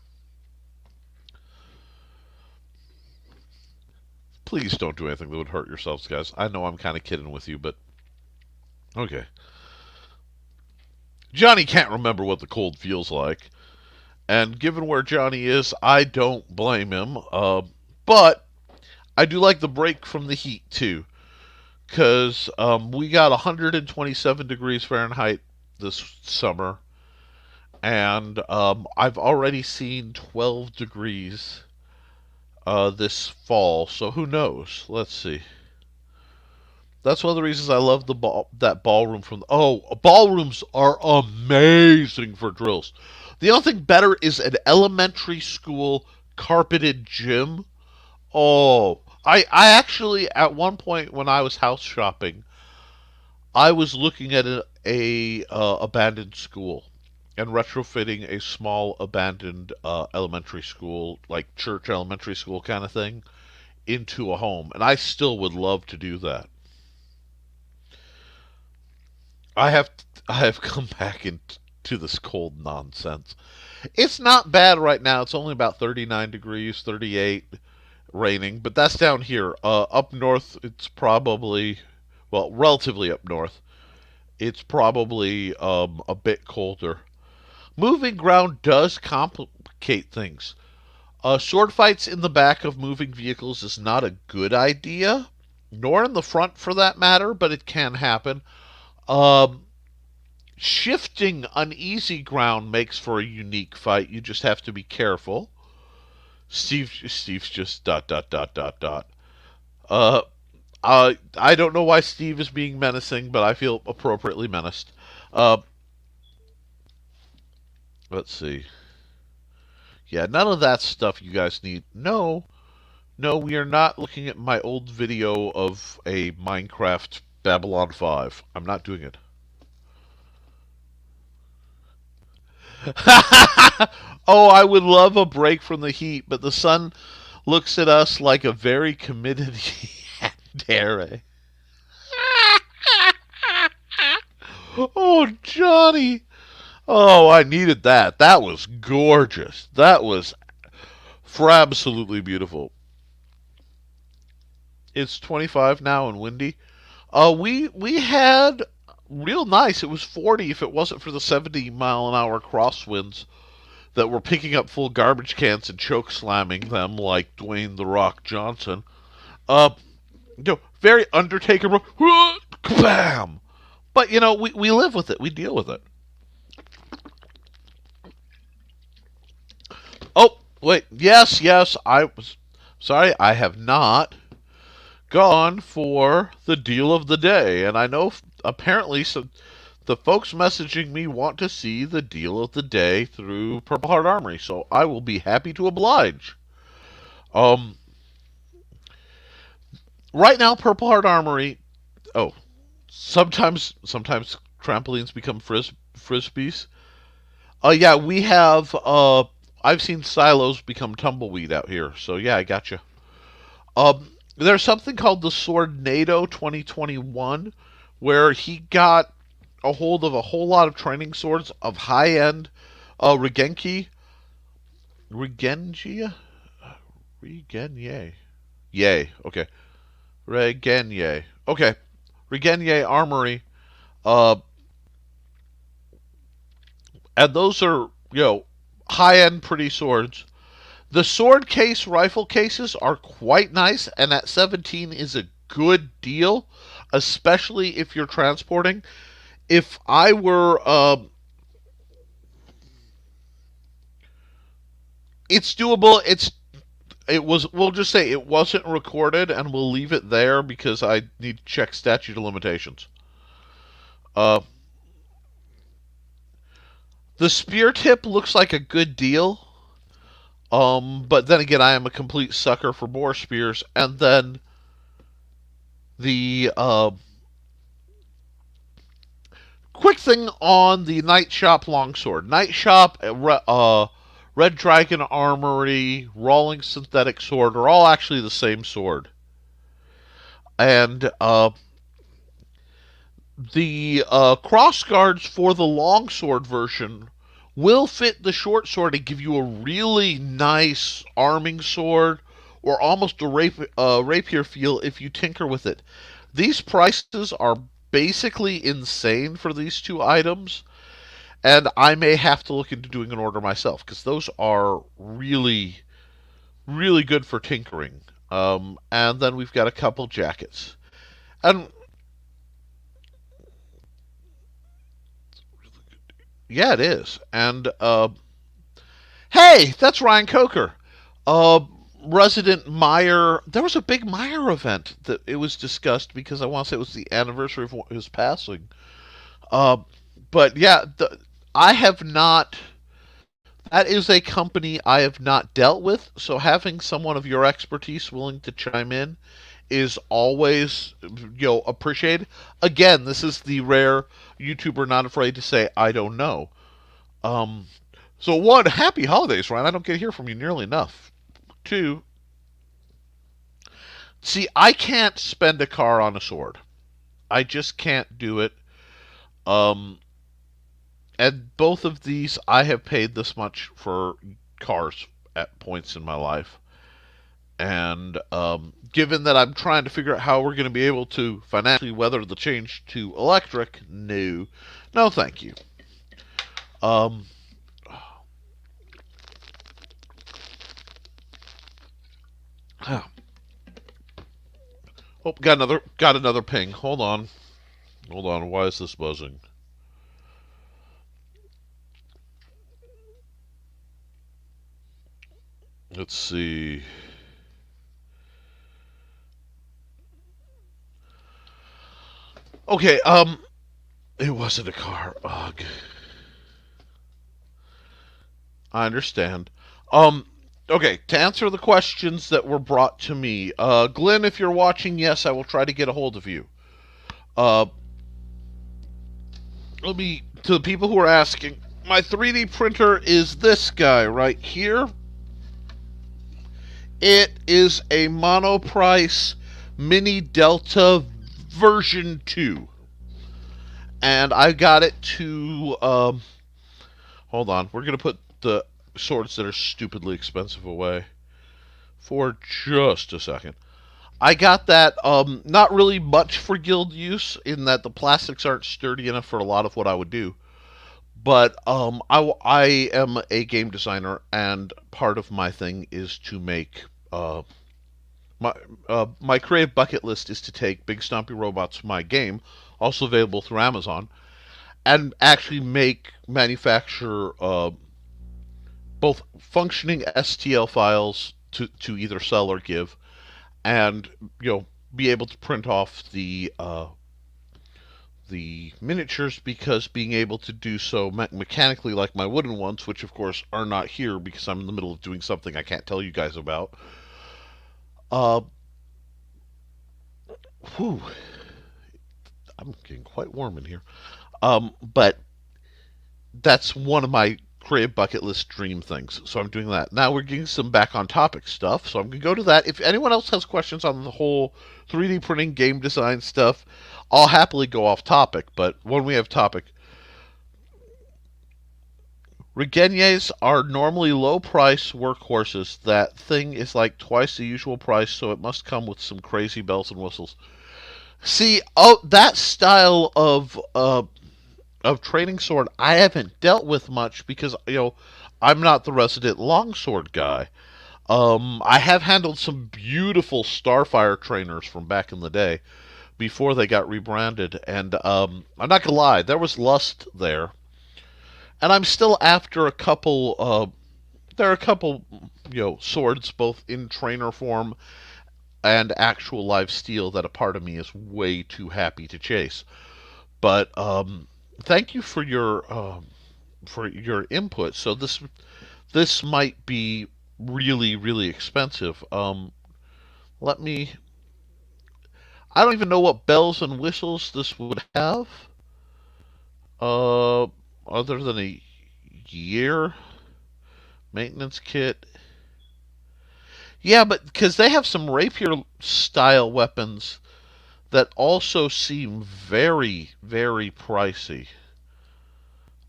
Please don't do anything that would hurt yourselves, guys. I know I'm kind of kidding with you, but okay. Johnny can't remember what the cold feels like. And given where Johnny is, I don't blame him. But I do like the break from the heat, too. Because we got 127 degrees Fahrenheit this summer. And I've already seen 12 degrees this fall. So who knows? Let's see. That's one of the reasons I love that ballroom from. Ballrooms are amazing for drills. The only thing better is an elementary school carpeted gym. Oh, I actually at one point when I was house shopping, I was looking at a abandoned school and retrofitting a small abandoned elementary school, like church elementary school kind of thing, into a home, and I still would love to do that. I have come back into this cold nonsense. It's not bad right now. It's only about 39 degrees, 38, raining, but that's down here. Up north, it's probably, well, relatively up north, it's probably a bit colder. Moving ground does complicate things. Sword fights in the back of moving vehicles is not a good idea, nor in the front for that matter, but it can happen. Um, Shifting uneasy ground makes for a unique fight. You just have to be careful. Steve's just dot dot dot dot dot. Uh, I don't know why Steve is being menacing, but I feel appropriately menaced. Uh, let's see. Yeah, none of that stuff you guys need. No, no, we are not looking at my old video of a Minecraft Babylon 5. I'm not doing it. Oh, I would love a break from the heat, but the sun looks at us like a very committed yandere. Oh, Johnny. Oh, I needed that. That was gorgeous. That was absolutely beautiful. It's 25 now and windy. We had real nice. It was 40 if it wasn't for the 70-mile-an-hour crosswinds that were picking up full garbage cans and choke slamming them like Dwayne the Rock Johnson. Uh, very Undertaker. Bam! But we live with it. We deal with it. Oh, wait. Yes. I was sorry. I have not gone for the deal of the day, and I know apparently the folks messaging me want to see the deal of the day through Purple Heart Armory, so I will be happy to oblige. Um, right now, Purple Heart Armory. Oh, sometimes trampolines become frisbees. Yeah, we have. I've seen silos become tumbleweed out here, so yeah, I gotcha. There's something called the Swordnado 2021, where he got a hold of a whole lot of training swords of high-end Regenki. Regengia? Regenye. Yay. Okay. Regenye. Okay. Regenye Armory. Uh, and those are, high-end pretty swords. The sword case rifle cases are quite nice, and at 17 is a good deal, especially if you're transporting. If I were, it's doable. We'll just say it wasn't recorded, and we'll leave it there because I need to check statute of limitations. Uh, the spear tip looks like a good deal. But then again, I am a complete sucker for boar spears. And then the quick thing on the Night Shop longsword. Night Shop, Red Dragon Armory, Rawling Synthetic Sword are all actually the same sword. And the cross guards for the longsword version will fit the short sword and give you a really nice arming sword or almost a rapier feel if you tinker with it. These prices are basically insane for these two items, and I may have to look into doing an order myself because those are really, really good for tinkering. And then we've got a couple jackets. And yeah, it is. And hey, that's Ryan Coker. Uh, Resident Meyer. There was a big Meyer event that it was discussed because I want to say it was the anniversary of his passing. Uh, but yeah, I have not. That is a company I have not dealt with, so having someone of your expertise willing to chime in is always, appreciated. Again, this is the rare YouTuber not afraid to say I don't know. Um, so one, happy holidays, Ryan. I don't get to hear from you nearly enough. Two, see, I can't spend a car on a sword. I just can't do it. Um, and both of these, I have paid this much for cars at points in my life. And given that I'm trying to figure out how we're going to be able to financially weather the change to electric, no, no, thank you. Um, oh, got another ping. Hold on. Why is this buzzing? Let's see. Okay, it wasn't a car. Ugh. I understand. Um, okay, to answer the questions that were brought to me, Glenn, if you're watching, yes, I will try to get a hold of you. Uh, Let me, to the people who are asking, my 3D printer is this guy right here. It is a Monoprice Mini Delta version 2. And I got it to, hold on, we're going to put the swords that are stupidly expensive away for just a second. I got that, not really much for guild use, in that the plastics aren't sturdy enough for a lot of what I would do. But I am a game designer, and part of my thing is to make my my creative bucket list is to take Big Stompy Robots, my game, also available through Amazon, and actually manufacture both functioning STL files to either sell or give, and be able to print off the miniatures, because being able to do so mechanically like my wooden ones, which of course are not here because I'm in the middle of doing something I can't tell you guys about. Uh, whew, I'm getting quite warm in here. But that's one of my creative bucket list dream things. So I'm doing that. Now we're getting some back on topic stuff. So I'm going to go to that. If anyone else has questions on the whole 3D printing game design stuff, I'll happily go off topic. But when we have topic, Regeniers are normally low price workhorses. That thing is like twice the usual price, so it must come with some crazy bells and whistles. See, oh, that style of training sword I haven't dealt with much because I'm not the resident longsword guy. I have handled some beautiful Starfire trainers from back in the day before they got rebranded, and I'm not gonna lie, there was lust there, and I'm still after a couple. There are a couple swords both in trainer form and actual live steel that a part of me is way too happy to chase. But thank you for your input. So this might be really, really expensive. Let me. I don't even know what bells and whistles this would have. Uh, Other than a year maintenance kit. Yeah, but because they have some rapier style weapons that also seem very, very pricey.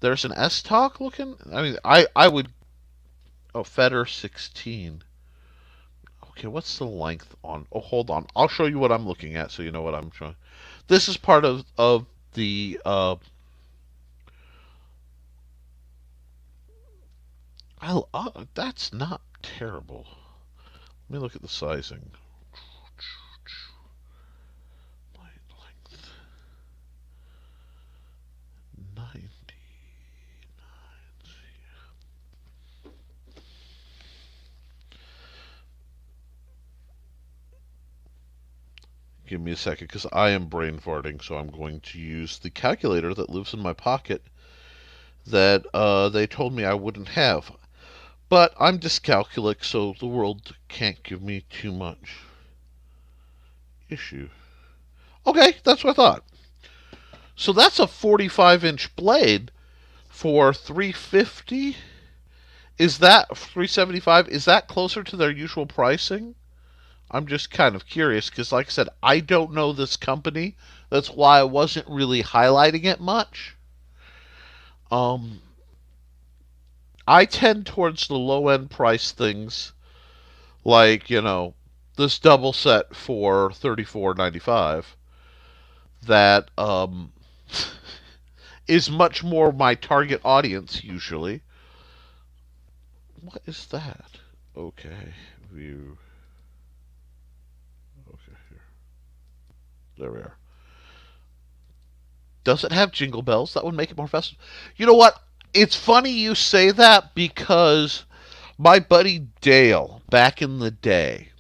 There's an S-Talk looking. I mean, I would. Oh, Fetter 16. Okay, what's the length on? Oh, hold on. I'll show you what I'm looking at so you know what I'm showing. This is part of the that's not terrible. Let me look at the sizing. Length 90. Give me a second because I am brain farting, so I'm going to use the calculator that lives in my pocket that they told me I wouldn't have. But I'm dyscalculic, so the world can't give me too much issue. Okay, that's what I thought. So that's a 45-inch blade for 350. Is that 375? Is that closer to their usual pricing? I'm just kind of curious because, like I said, I don't know this company. That's why I wasn't really highlighting it much. Um, I tend towards the low end price things, like this double set for $34.95. That is much more my target audience usually. What is that? Okay, view. Okay, here. There we are. Does it have jingle bells? That would make it more festive. You know what? It's funny you say that because my buddy Dale, back in the day,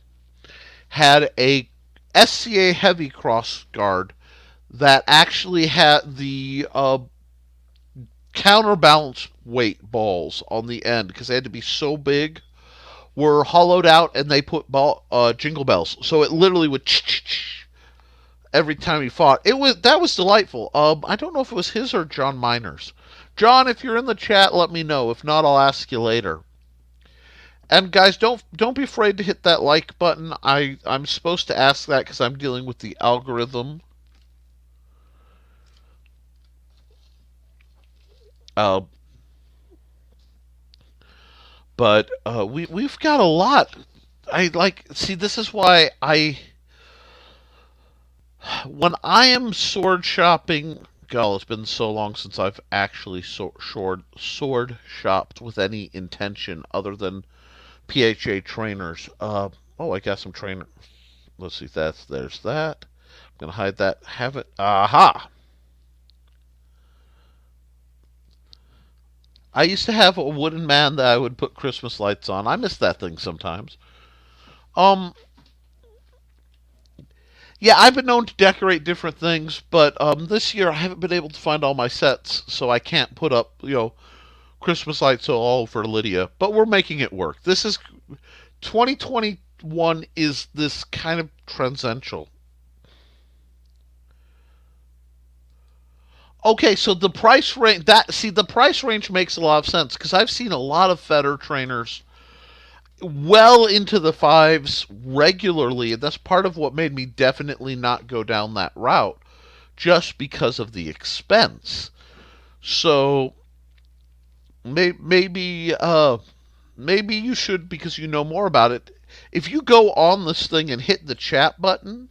had a SCA heavy cross guard that actually had the counterbalance weight balls on the end because they had to be so big, were hollowed out, and they put jingle bells, so it literally would every time he fought. That was delightful. I don't know if it was his or John Miner's. John, if you're in the chat, let me know. If not, I'll ask you later. And guys, don't be afraid to hit that like button. I'm supposed to ask that because I'm dealing with the algorithm. But we've got a lot. See, this is why when I am sword shopping, God, it's been so long since I've actually sword shopped with any intention other than PHA trainers. Oh, I got some trainer. Let's see, there's that. I'm gonna hide that. Have it. Aha! I used to have a wooden man that I would put Christmas lights on. I miss that thing sometimes. Um, yeah, I've been known to decorate different things, but this year I haven't been able to find all my sets, so I can't put up, Christmas lights all over Lydia. But we're making it work. This is 2021 is this kind of transcendental. Okay, so the price range the price range makes a lot of sense because I've seen a lot of Feder trainers well into the fives regularly, and that's part of what made me definitely not go down that route, just because of the expense. So maybe you should, because you know more about it. If you go on this thing and hit the chat button,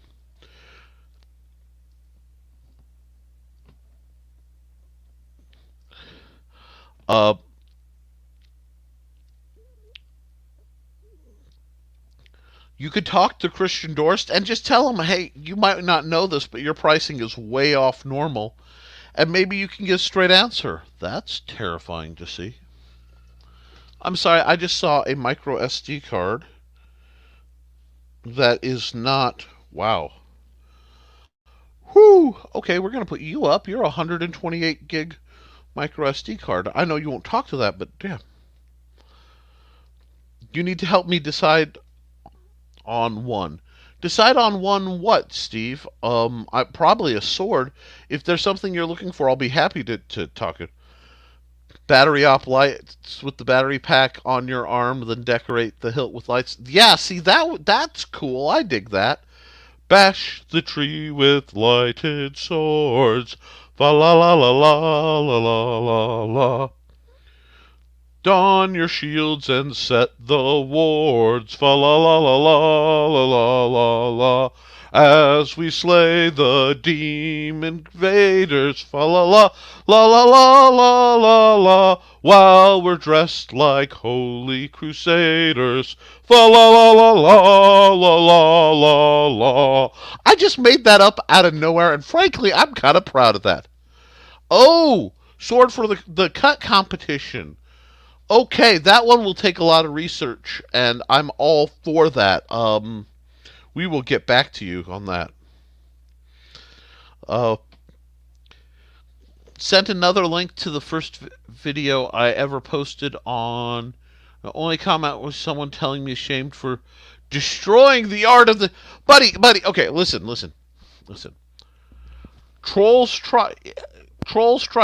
you could talk to Christian Dorst and just tell him, hey, you might not know this, but your pricing is way off normal. And maybe you can get a straight answer. That's terrifying to see. I'm sorry, I just saw a micro SD card that is not. Wow. Whew. Okay, we're going to put you up. You're a 128 gig micro SD card. I know you won't talk to that, but yeah. You need to help me decide on one. Decide on one what, Steve? Probably a sword. If there's something you're looking for, I'll be happy to talk it. Battery op lights with the battery pack on your arm, then decorate the hilt with lights. Yeah, see that's cool. I dig that. Bash the tree with lighted swords. Fa la la la la la la la la. Don your shields and set the wards, fa la la la la la la la la, as we slay the demon invaders, fa la la la la la la la la, while we're dressed like holy crusaders, fa la la la la la la la la. I just made that up out of nowhere, and frankly, I'm kind of proud of that. Oh, sword for the cut competition. Okay, that one will take a lot of research, and I'm all for that. We will get back to you on that. Uh, Sent another link to the first video I ever posted on. The only comment was someone telling me ashamed for destroying the art of the buddy. Okay, listen. Trolls try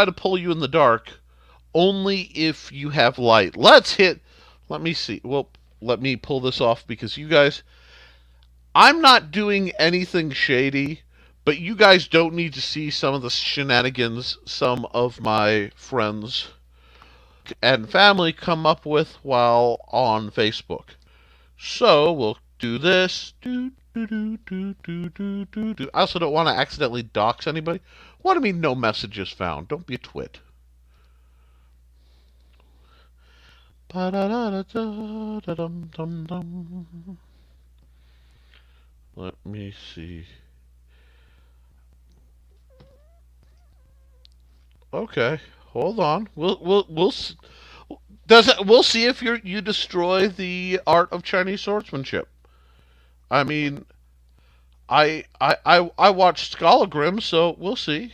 to pull you in the dark only if you have light. Let me see. Well, let me pull this off because you guys, I'm not doing anything shady, but you guys don't need to see some of the shenanigans some of my friends and family come up with while on Facebook. So we'll do this. I also don't want to accidentally dox anybody. What do you mean no messages found? Don't be a twit. Let me see. Okay, hold on. We'll we'll see if you destroy the art of Chinese swordsmanship. I mean, I watched Scholagrim, so we'll see.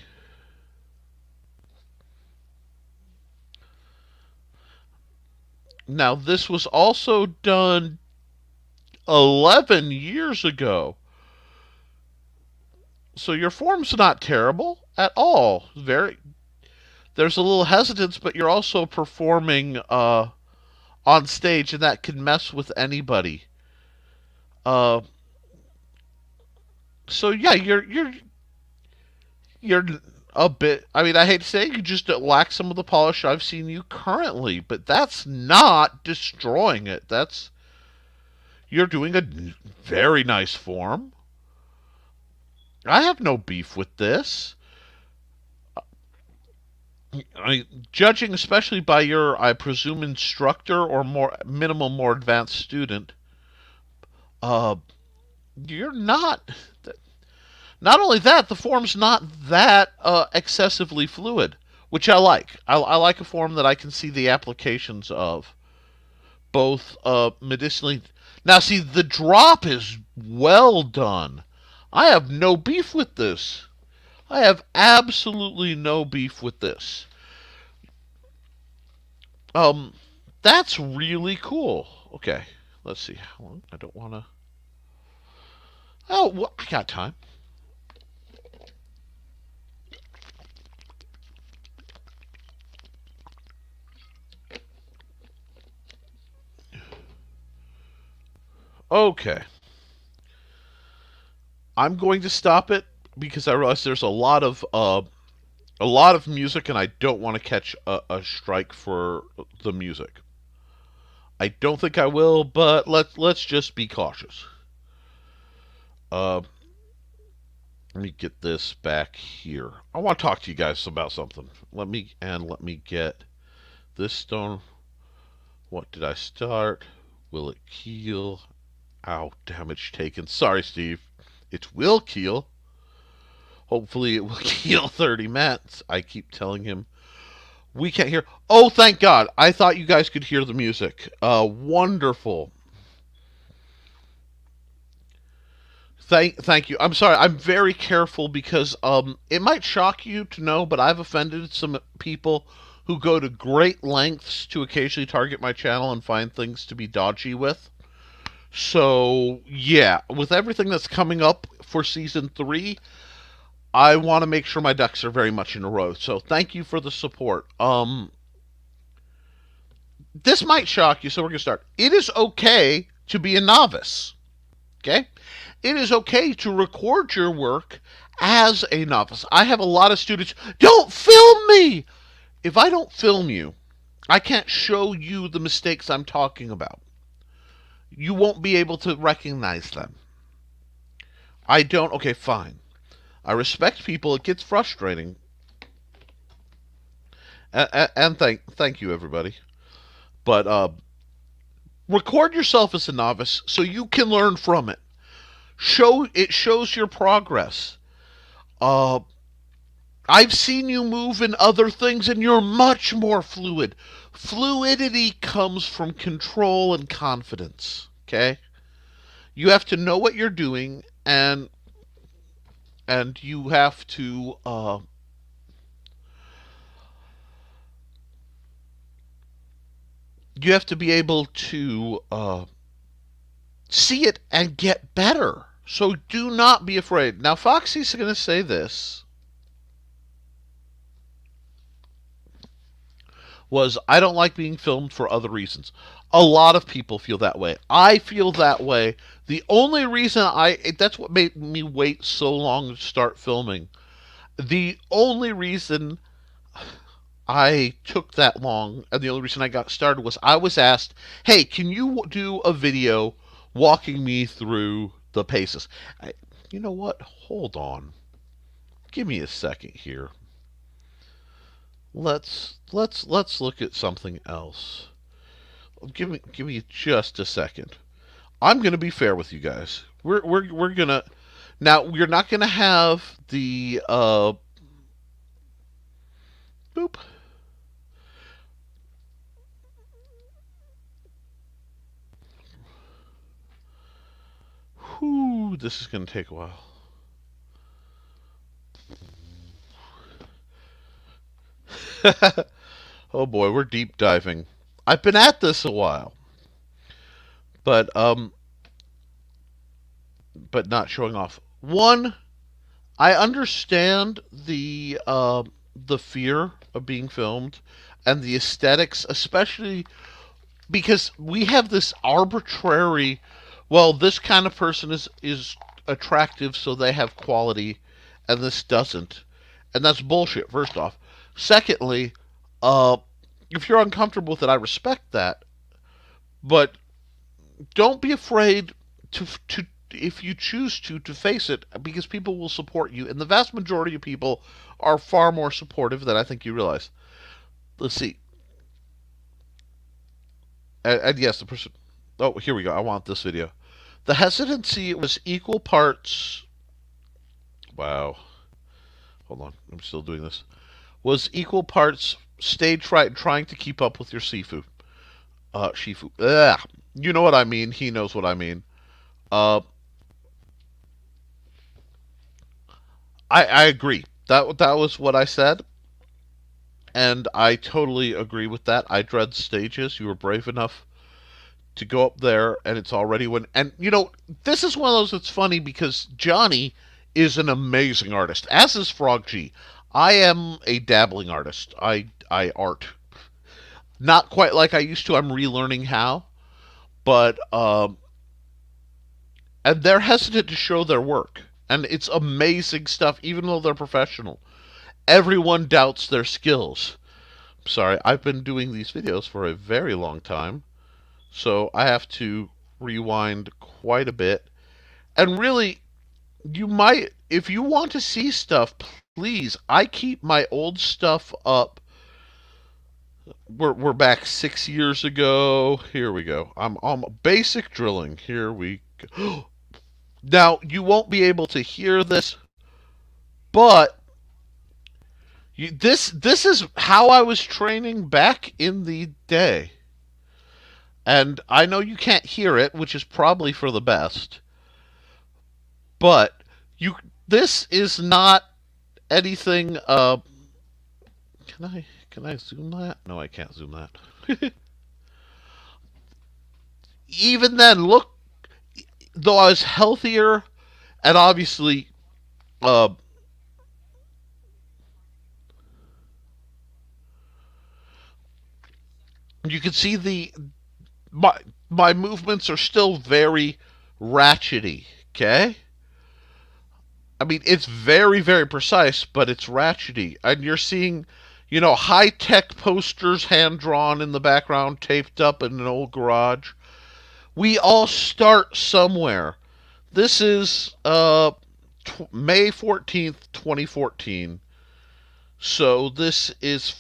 Now, this was also done 11 years ago. So your form's not terrible at all. There's a little hesitance, but you're also performing on stage, and that can mess with anybody. Uh, so yeah, you're a bit. I mean, I hate to say it, you just lack some of the polish I've seen you currently, but that's not destroying it. You're doing a very nice form. I have no beef with this. Judging especially by your, I presume, instructor or more advanced student, you're not. Not only that, the form's not that excessively fluid, which I like. I like a form that I can see the applications of, both medicinally. Now, see, the drop is well done. I have no beef with this. I have absolutely no beef with this. That's really cool. Okay, let's see. I don't want to. Oh, well, I got time. Okay. I'm going to stop it because I realize there's a lot of music, and I don't want to catch a strike for the music. I don't think I will, but let's just be cautious. Let me get this back here. I want to talk to you guys about something. Let me get this stone. What did I start? Will it heal? Ow, damage taken. Sorry, Steve. It will heal. Hopefully it will heal 30 mats. I keep telling him we can't hear. Oh, thank God. I thought you guys could hear the music. Wonderful. Thank you. I'm sorry. I'm very careful because it might shock you to know, but I've offended some people who go to great lengths to occasionally target my channel and find things to be dodgy with. So, yeah, with everything that's coming up for Season 3, I want to make sure my ducks are very much in a row. So, thank you for the support. This might shock you, so we're going to start. It is okay to be a novice. Okay? It is okay to record your work as a novice. I have a lot of students, don't film me! If I don't film you, I can't show you the mistakes I'm talking about. You won't be able to recognize them. I don't. Okay, fine. I respect people. It gets frustrating. And thank you, everybody. But record yourself as a novice so you can learn from it. It shows your progress. Uh, I've seen you move in other things, and you're much more fluid. Fluidity comes from control and confidence. Okay, you have to know what you're doing, and you have to be able to see it and get better. So do not be afraid. Now, Foxy's going to say this. I don't like being filmed for other reasons. A lot of people feel that way. I feel that way. The only reason that's what made me wait so long to start filming. The only reason I took that long, and the only reason I got started was I was asked, hey, can you do a video walking me through the paces? You know what? Hold on. Give me a second here. Let's look at something else. Give me just a second. I'm gonna be fair with you guys. We're gonna now. We're not gonna have the boop. Whew, this is gonna take a while. Oh boy, we're deep diving. I've been at this a while, but not showing off. One, I understand the fear of being filmed and the aesthetics, especially because we have this arbitrary. Well, this kind of person is attractive, so they have quality, and this doesn't, and that's bullshit. First off, secondly, uh, if you're uncomfortable with it, I respect that, but don't be afraid to if you choose to face it, because people will support you, and the vast majority of people are far more supportive than I think you realize. Let's see. And yes, the person. Oh, here we go. I want this video. The hesitancy was equal parts. Wow. Hold on. I'm still doing this. Was equal parts stage fright and trying to keep up with your Shifu. Shifu. Ugh. You know what I mean. He knows what I mean. Uh, I agree. That was what I said, and I totally agree with that. I dread stages. You were brave enough to go up there, and it's already when. And you know, this is one of those that's funny because Johnny is an amazing artist, as is Frog G. I am a dabbling artist. I art, not quite like I used to. I'm relearning how, but and they're hesitant to show their work. And it's amazing stuff, even though they're professional. Everyone doubts their skills. Sorry, I've been doing these videos for a very long time, so I have to rewind quite a bit. And really, you might, if you want to see stuff, please, I keep my old stuff up. We're back 6 years ago. Here we go. I'm on basic drilling. Here we go. Now, you won't be able to hear this, but this is how I was training back in the day. And I know you can't hear it, which is probably for the best. But this is not anything can I zoom that? No, I can't zoom that. Even then, look, though I was healthier, and obviously, uh, you can see my movements are still very ratchety. Okay, I mean it's very precise, but it's ratchety, and you're seeing, You know, high-tech posters hand-drawn in the background, taped up in an old garage. We all start somewhere. This is May 14th, 2014. So this is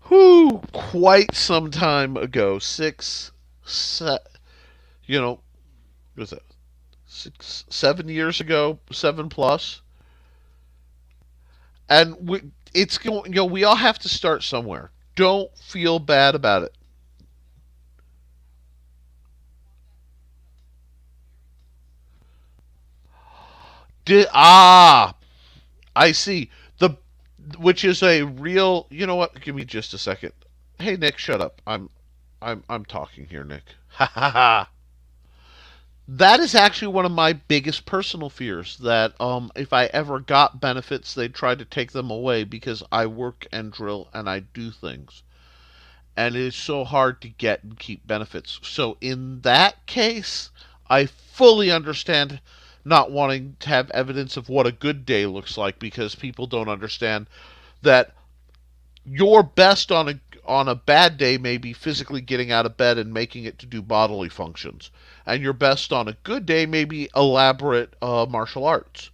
whoo, quite some time ago. You know, was that 7 years ago, 7 plus, and it's going. You know, we all have to start somewhere. Don't feel bad about it. Ah, I see. Which is a real. You know what? Give me just a second. Hey, Nick, shut up. I'm talking here, Nick. Ha ha ha. That is actually one of my biggest personal fears. That if I ever got benefits, they'd try to take them away because I work and drill and I do things, and it is so hard to get and keep benefits. So in that case, I fully understand not wanting to have evidence of what a good day looks like because people don't understand that your best on a bad day may be physically getting out of bed and making it to do bodily functions, and your best on a good day may be elaborate martial arts.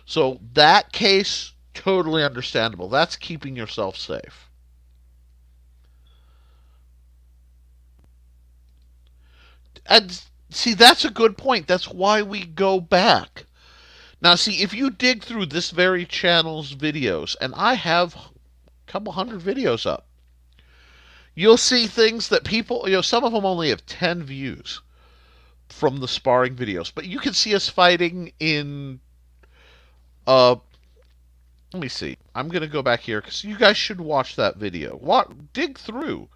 So that case, totally understandable. That's keeping yourself safe. And see, that's a good point. That's why we go back. Now, see, if you dig through this very channel's videos, and I have a couple hundred videos up, you'll see things that people, some of them only have 10 views from the sparring videos, but you can see us fighting in, uh, let me see. I'm going to go back here because you guys should watch that video. Dig through.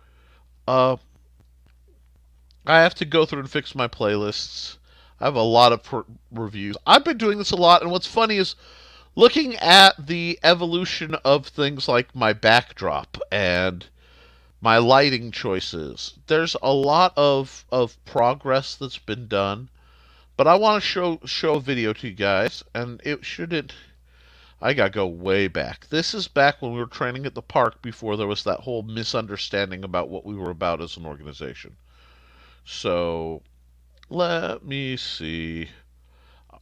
Uh, I have to go through and fix my playlists. I have a lot of reviews. I've been doing this a lot, and what's funny is looking at the evolution of things like my backdrop and my lighting choices. There's a lot of progress that's been done, but I want to show a video to you guys, and it shouldn't. I gotta go way back. This is back when we were training at the park before there was that whole misunderstanding about what we were about as an organization. So let me see.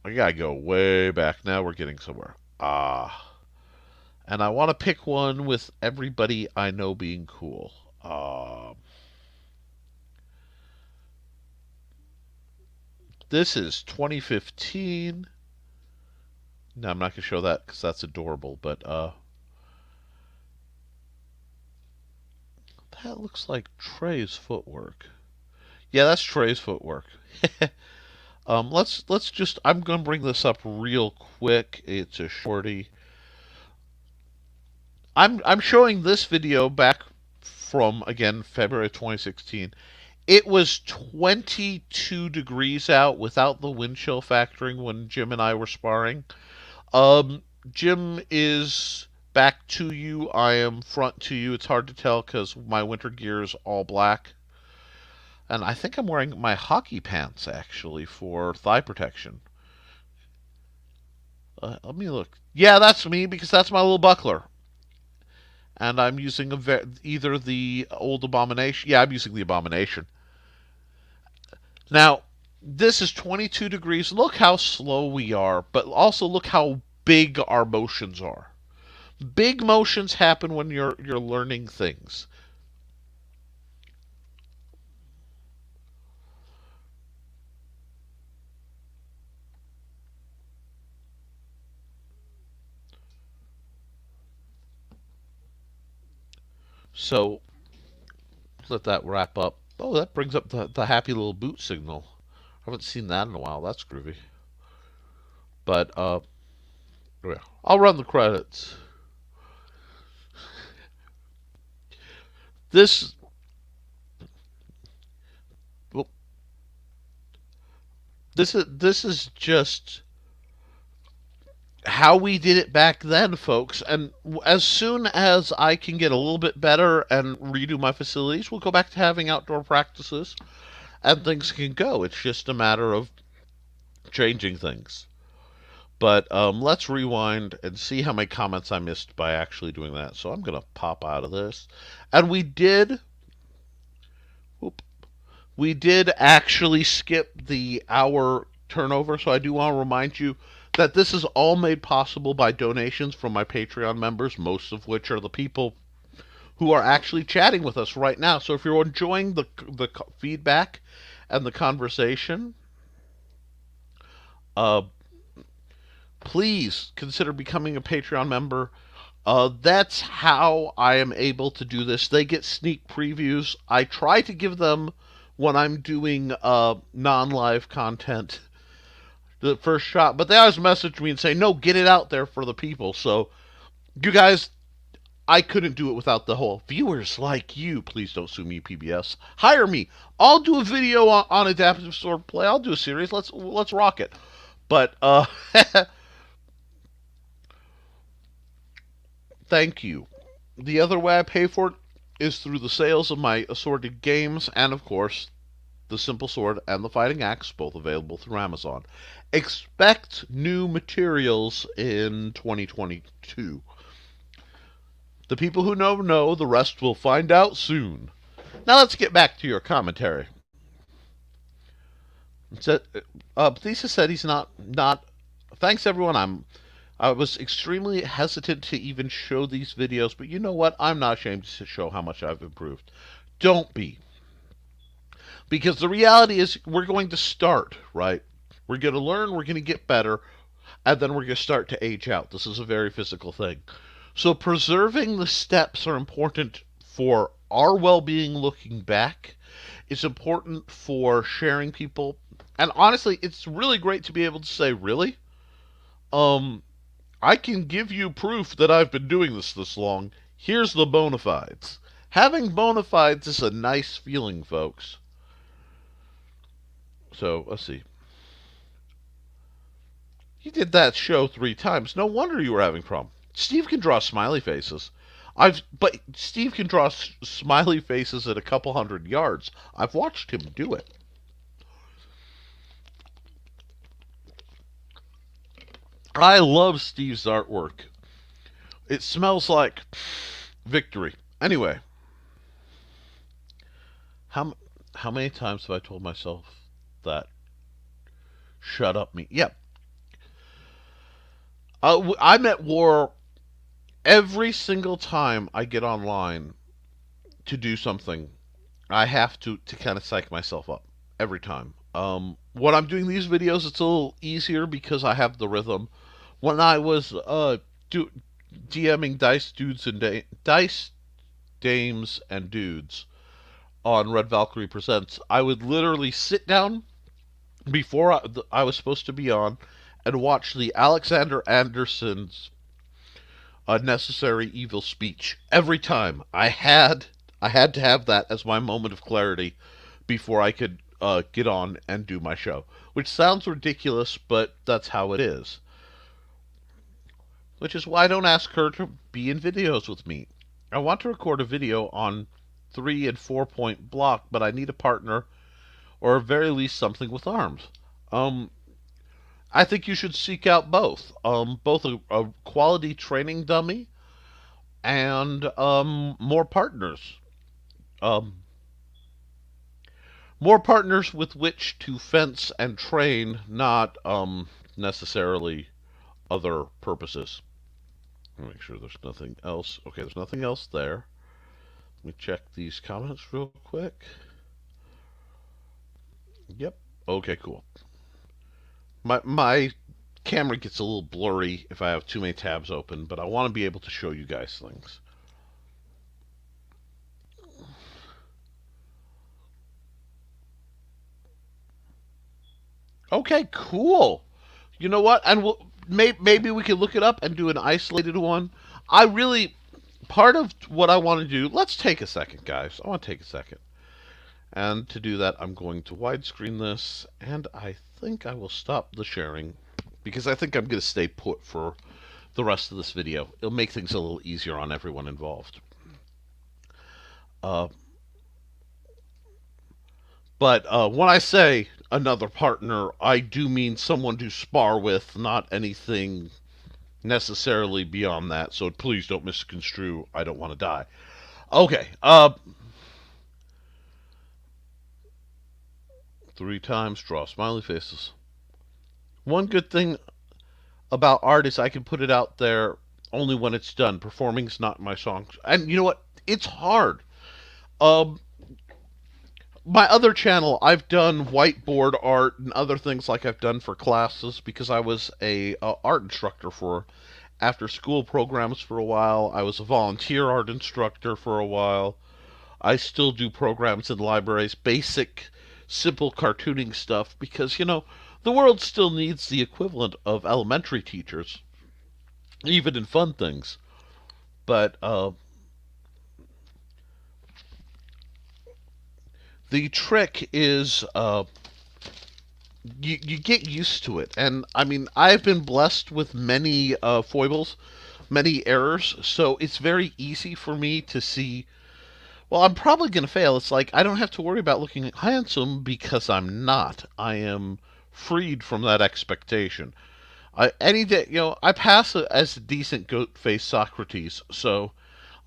I gotta go way back. Now we're getting somewhere. And I want to pick one with everybody I know being cool. This is 2015. No, I'm not gonna show that because that's adorable. But that looks like Trey's footwork. Yeah, that's Trey's footwork. Let's just. I'm gonna bring this up real quick. It's a shorty. I'm showing this video back from again February 2016. It was 22 degrees out without the wind chill factoring when Jim and I were sparring. Jim is back to you. I am front to you. It's hard to tell because my winter gear is all black. And I think I'm wearing my hockey pants actually for thigh protection. Let me look. Yeah, that's me because that's my little buckler. And I'm using either the old Abomination. Yeah, I'm using the Abomination. Now, this is 22 degrees. Look how slow we are, but also look how big our motions are. Big motions happen when you're learning things. So let that wrap up. Oh, that brings up the happy little boot signal. I haven't seen that in a while. That's groovy. But yeah, I'll run the credits. This well, this is just how we did it back then, folks. And as soon as I can get a little bit better and redo my facilities, we'll go back to having outdoor practices and things can go. It's just a matter of changing things. But let's rewind and see how many comments I missed by actually doing that. So I'm going to pop out of this. And we did actually skip the hour turnover. So I do want to remind you that this is all made possible by donations from my Patreon members, most of which are the people who are actually chatting with us right now. So if you're enjoying the feedback and the conversation, uh, please consider becoming a Patreon member. That's how I am able to do this. They get sneak previews. I try to give them when I'm doing non-live content the first shot, but they always message me and say, no, get it out there for the people. So you guys, I couldn't do it without the whole viewers like you. Please don't sue me, PBS. Hire me. I'll do a video on adaptive swordplay. I'll do a series. Let's rock it. But thank you. The other way I pay for it is through the sales of my assorted games and, of course, the Simple Sword and the Fighting Axe, both available through Amazon. Expect new materials in 2022. The people who know, the rest will find out soon. Now let's get back to your commentary. Thesis said he's not. Thanks everyone. I was extremely hesitant to even show these videos, but you know what? I'm not ashamed to show how much I've improved. Don't be. Because the reality is we're going to start, right? We're going to learn, we're going to get better, and then we're going to start to age out. This is a very physical thing. So preserving the steps are important for our well-being looking back. It's important for sharing people. And honestly, it's really great to be able to say, really? I can give you proof that I've been doing this long. Here's the bona fides. Having bona fides is a nice feeling, folks. So, let's see. You did that show 3 times. No wonder you were having a problem. Steve can draw smiley faces. But Steve can draw smiley faces at a couple hundred yards. I've watched him do it. I love Steve's artwork. It smells like victory. Anyway, how many times have I told myself that? Shut up, me. Yeah. I'm at war every single time I get online to do something. I have to kind of psych myself up every time. When I'm doing these videos, it's a little easier because I have the rhythm. When I was DMing Dice Dames and Dudes on Red Valkyrie Presents, I would literally sit down before I was supposed to be on and watch the Alexander Anderson's Necessary Evil speech. Every time I had to have that as my moment of clarity before I could get on and do my show, which sounds ridiculous, but that's how it is. Which is why I don't ask her to be in videos with me. I want to record a video on 3 and 4 point block, but I need a partner, or at very least something with arms. I think you should seek out both. Both a quality training dummy and more partners. More partners with which to fence and train, not necessarily other purposes. Make sure there's nothing else. Okay, there's nothing else there. Let me check these comments real quick. Yep. Okay, cool. My camera gets a little blurry if I have too many tabs open, but I want to be able to show you guys things. Okay, cool. You know what? And maybe we can look it up and do an isolated one. Part of what I want to do, let's take a second, guys. I want to take a second. And to do that, I'm going to widescreen this, and I think I will stop the sharing, because I think I'm going to stay put for the rest of this video. It'll make things a little easier on everyone involved. But when I say another partner, I do mean someone to spar with, not anything necessarily beyond that. So please don't misconstrue. I don't want to die. Okay. 3 times, draw smiley faces. One good thing about art is I can put it out there only when it's done. Performing's not my song. And you know what? It's hard. Um, my other channel, I've done whiteboard art and other things like I've done for classes because I was a art instructor for after school programs for a while. I was a volunteer art instructor for a while. I still do programs in libraries, basic, simple cartooning stuff because, the world still needs the equivalent of elementary teachers, even in fun things. But the trick is you get used to it. And I mean, I've been blessed with many foibles, many errors, so it's very easy for me to see. Well, I'm probably going to fail. It's like I don't have to worry about looking handsome because I'm not. I am freed from that expectation. Any day, I pass as a decent goat-faced Socrates, so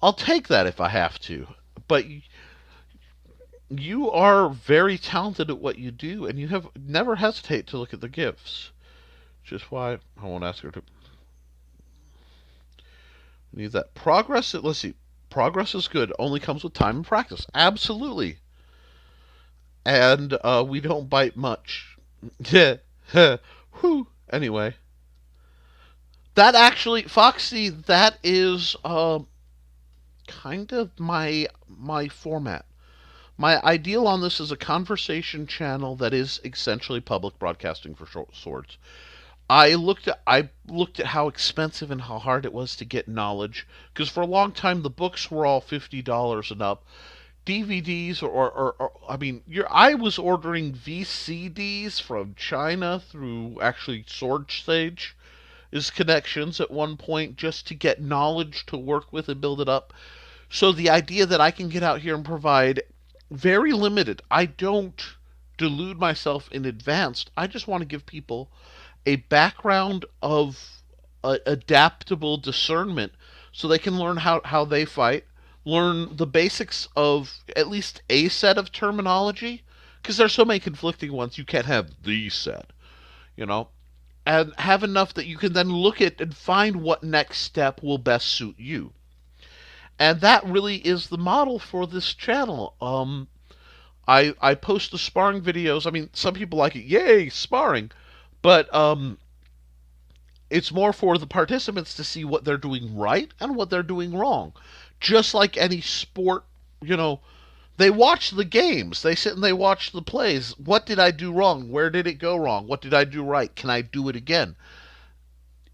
I'll take that if I have to. But you are very talented at what you do, and you have never hesitate to look at the gifts. Just why I won't ask her to. Need that progress. Let's see. Progress is good. Only comes with time and practice. Absolutely. And we don't bite much. Yeah. Whew. Anyway, that actually, Foxy, that is kind of my format. My ideal on this is a conversation channel that is essentially public broadcasting for short swords. I looked at how expensive and how hard it was to get knowledge because for a long time the books were all $50 and up. DVDs I mean, I was ordering VCDs from China through actually Sword Sage is connections at one point just to get knowledge to work with and build it up. So the idea that I can get out here and provide very limited. I don't delude myself in advance. I just want to give people a background of adaptable discernment so they can learn how they fight, learn the basics of at least a set of terminology, because there's so many conflicting ones, you can't have the set, you know, and have enough that you can then look at and find what next step will best suit you. And that really is the model for this channel. I post the sparring videos. I mean, some people like it. Yay, sparring. But it's more for the participants to see what they're doing right and what they're doing wrong. Just like any sport, they watch the games. They sit and they watch the plays. What did I do wrong? Where did it go wrong? What did I do right? Can I do it again?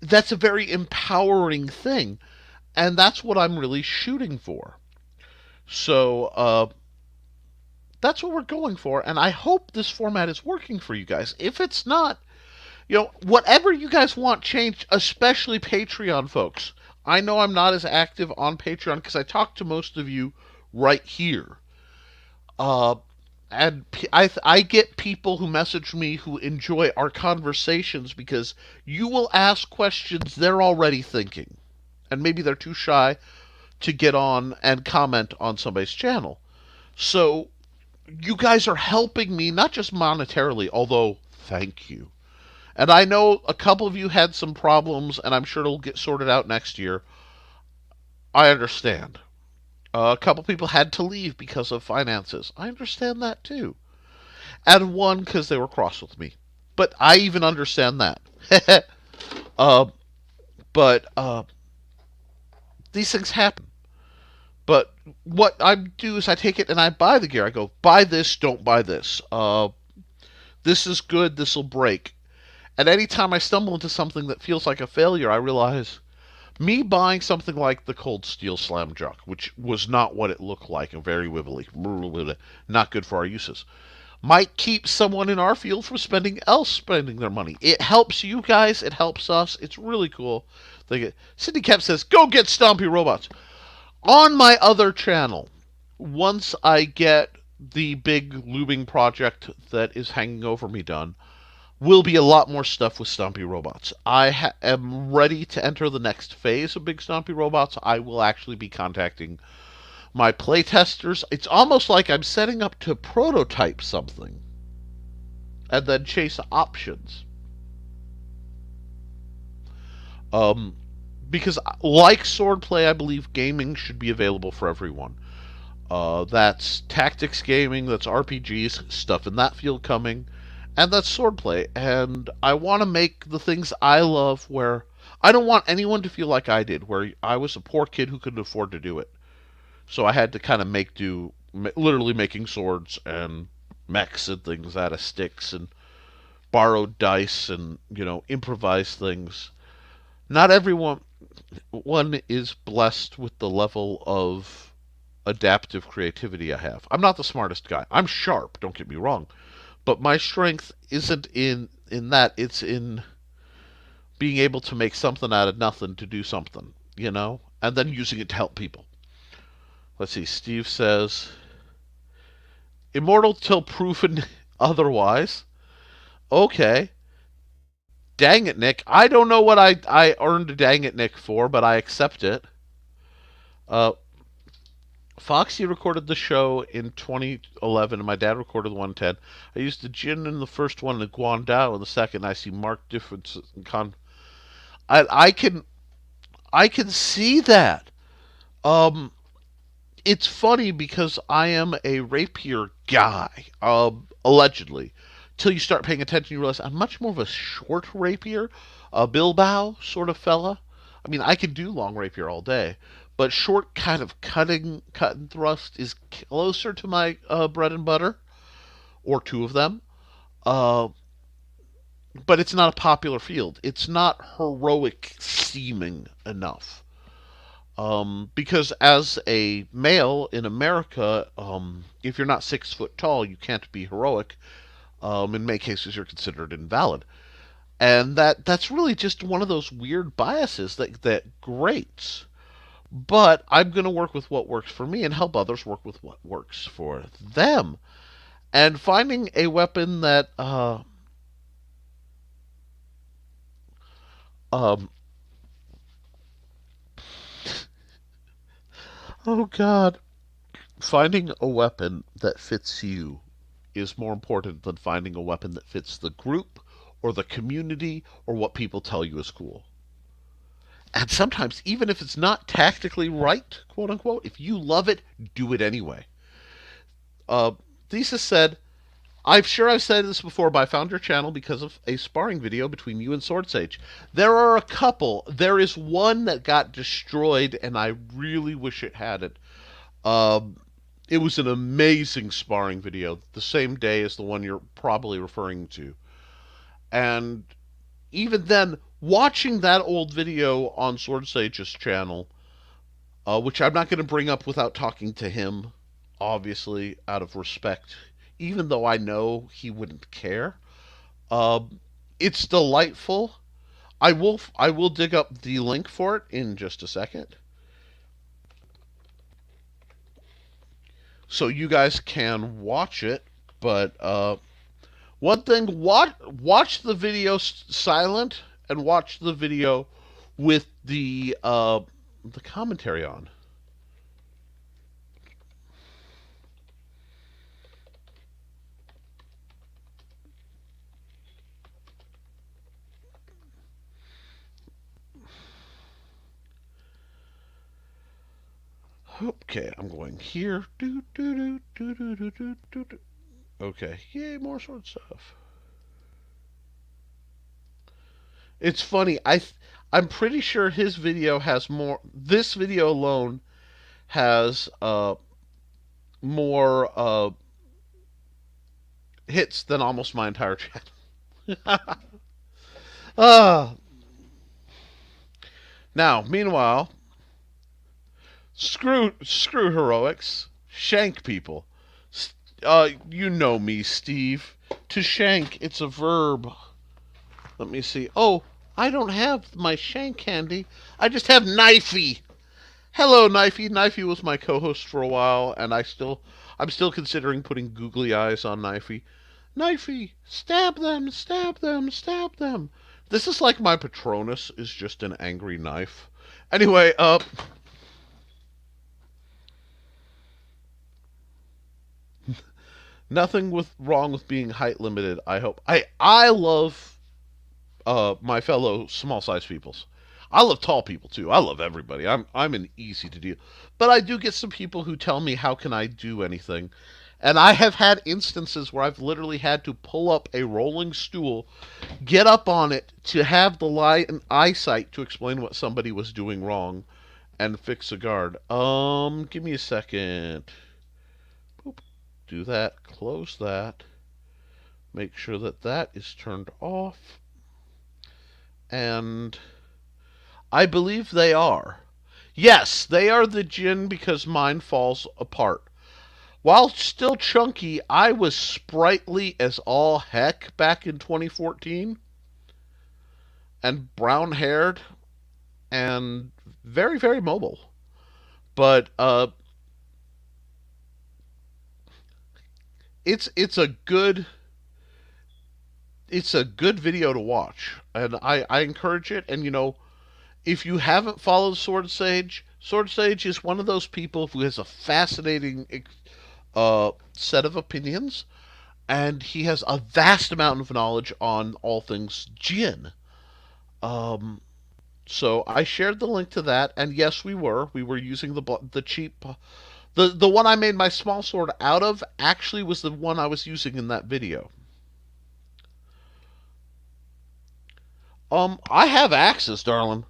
That's a very empowering thing. And that's what I'm really shooting for. So, that's what we're going for. And I hope this format is working for you guys. If it's not, whatever you guys want changed, especially Patreon folks. I know I'm not as active on Patreon because I talk to most of you right here. And I get people who message me who enjoy our conversations because you will ask questions they're already thinking. And maybe they're too shy to get on and comment on somebody's channel. So you guys are helping me, not just monetarily, although thank you. And I know a couple of you had some problems, and I'm sure it'll get sorted out next year. I understand. A couple people had to leave because of finances. I understand that too. And one because they were cross with me. But I even understand that. But these things happen. But what I do is I take it and I buy the gear. I go, buy this, don't buy this. This is good, this will break. And anytime I stumble into something that feels like a failure, I realize me buying something like the Cold Steel Slam Junk, which was not what it looked like, and very wibbly, not good for our uses, might keep someone in our field from spending their money. It helps you guys, it helps us, it's really cool. Cindy Kemp says, go get Stompy Robots. On my other channel, once I get the big looming project that is hanging over me done, will be a lot more stuff with Stompy Robots. I am ready to enter the next phase of Big Stompy Robots. I will actually be contacting my playtesters. It's almost like I'm setting up to prototype something and then chase options. Um, because like swordplay, I believe gaming should be available for everyone. That's tactics gaming, that's RPGs, stuff in that field coming, and that's swordplay. And I want to make the things I love where I don't want anyone to feel like I did, where I was a poor kid who couldn't afford to do it. So I had to kind of make do, literally making swords and mechs and things out of sticks and borrowed dice and, improvise things. Not everyone one is blessed with the level of adaptive creativity I have. I'm not the smartest guy. I'm sharp, don't get me wrong. But my strength isn't in that, it's in being able to make something out of nothing to do something, and then using it to help people. Let's see, Steve says, immortal till proven otherwise. Okay. Dang it, Nick. I don't know what I earned Dang it, Nick for, but I accept it. Foxy recorded the show in 2011, and my dad recorded the 110. I used the Jin in the first one and Guandao in the second. I see marked differences in I can see that. It's funny because I am a rapier guy, allegedly. Till you start paying attention, you realize I'm much more of a short rapier, a Bilbao sort of fella. I mean, I can do long rapier all day, but short kind of cut and thrust is closer to my bread and butter, or two of them. Uh, but it's not a popular field. It's not heroic seeming enough. Because as a male in America, if you're not 6 foot tall, you can't be heroic. In many cases, you're considered invalid. And that's really just one of those weird biases that grates. But I'm going to work with what works for me and help others work with what works for them. And finding a weapon that oh God, finding a weapon that fits you is more important than finding a weapon that fits the group or the community or what people tell you is cool. And sometimes, even if it's not tactically right, quote unquote, if you love it, do it anyway. Uh, Thesis said, I'm sure I've said this before, but I found your channel because of a sparring video between you and Sword Sage. There are a couple. There is one that got destroyed, and I really wish it had it. It was an amazing sparring video, the same day as the one you're probably referring to. And even then, watching that old video on Sword Sage's channel, which I'm not going to bring up without talking to him, obviously, out of respect, even though I know he wouldn't care. It's delightful. I will dig up the link for it in just a second, so you guys can watch it. But one thing, watch the video silent and watch the video with the commentary on. Okay, I'm going here. Okay, yay, more sword stuff. It's funny. I'm pretty sure his video has more. This video alone has more hits than almost my entire channel. uh, Now, meanwhile, screw heroics. Shank people. You know me, Steve. To shank, it's a verb. Let me see. Oh, I don't have my shank handy. I just have knifey. Hello, Knifey. Knifey was my co-host for a while, and I'm still considering putting googly eyes on Knifey. Knifey, stab them, stab them, stab them. This is like my Patronus is just an angry knife. Anyway, nothing wrong with being height limited. I hope. I love my fellow small size peoples. I love tall people too. I love everybody. I'm an easy to deal. But I do get some people who tell me how can I do anything. And I have had instances where I've literally had to pull up a rolling stool, get up on it to have the light and eyesight to explain what somebody was doing wrong and fix a guard. Give me a second. Boop. Do that, close that. Make sure that that is turned off. And I believe they are. Yes, they are the Jin because mine falls apart. While still chunky, I was sprightly as all heck back in 2014. And brown haired and very, very mobile. But it's a good video to watch. And I encourage it. And if you haven't followed Sword Sage, Sword Sage is one of those people who has a fascinating set of opinions, and he has a vast amount of knowledge on all things Jin. So I shared the link to that, and yes, we were using the cheap, the one I made my small sword out of actually was the one I was using in that video. I have axes, darling.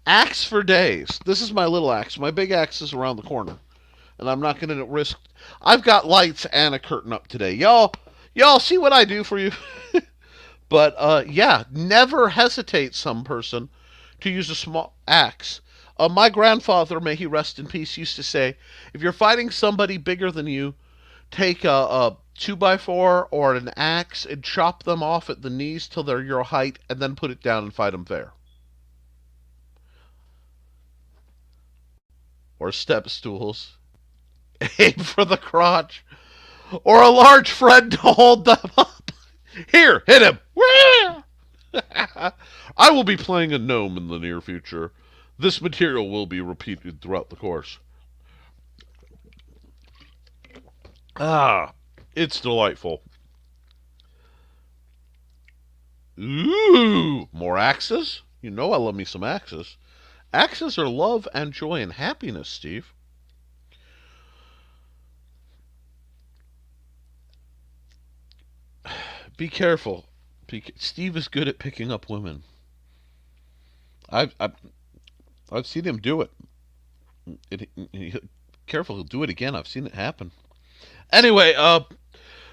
Axe for days. This is my little axe. My big axe is around the corner. And I'm not going to risk... I've got lights and a curtain up today. Y'all see what I do for you? But, yeah, never hesitate, some person, to use a small axe. My grandfather, may he rest in peace, used to say, if you're fighting somebody bigger than you, take a 2x4 or an axe and chop them off at the knees till they're your height, and then put it down and fight them fair. Or step stools. Aim for the crotch. Or a large friend to hold them up. Here, hit him. I will be playing a gnome in the near future. This material will be repeated throughout the course. Ah, it's delightful. Ooh, more axes? You know I love me some axes. Axes are love and joy and happiness, Steve. Be careful. Steve is good at picking up women. I've seen him do it. Careful, he'll do it again. I've seen it happen. Anyway,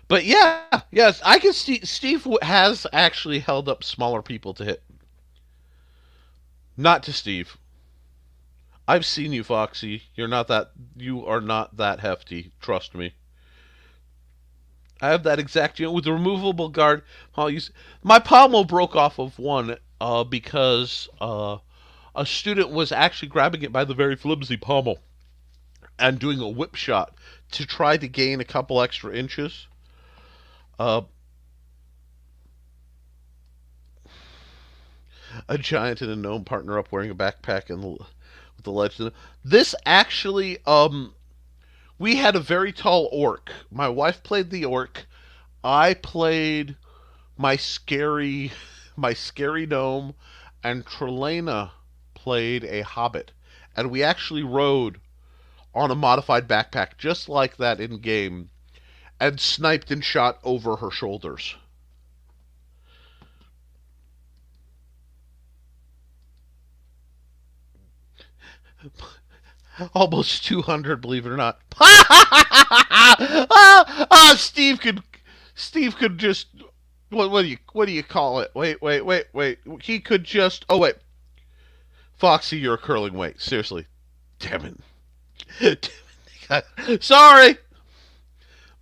but yeah, yes, I can see Steve has actually held up smaller people to hit. Not to Steve. I've seen you, Foxy. You are not that hefty. Trust me. I have that exact unit with the removable guard. My pommel broke off of one because a student was actually grabbing it by the very flimsy pommel and doing a whip shot to try to gain a couple extra inches. A giant and a gnome partner up wearing a backpack and with the legend. This actually, we had a very tall orc. My wife played the orc. I played my scary gnome, and Trelena played a hobbit. And we actually rode on a modified backpack just like that in game and sniped and shot over her shoulders. Almost 200, believe it or not. Steve could just what do you call it? Wait. He could just Foxy, you're a curling weight. Seriously. Damn it. Sorry.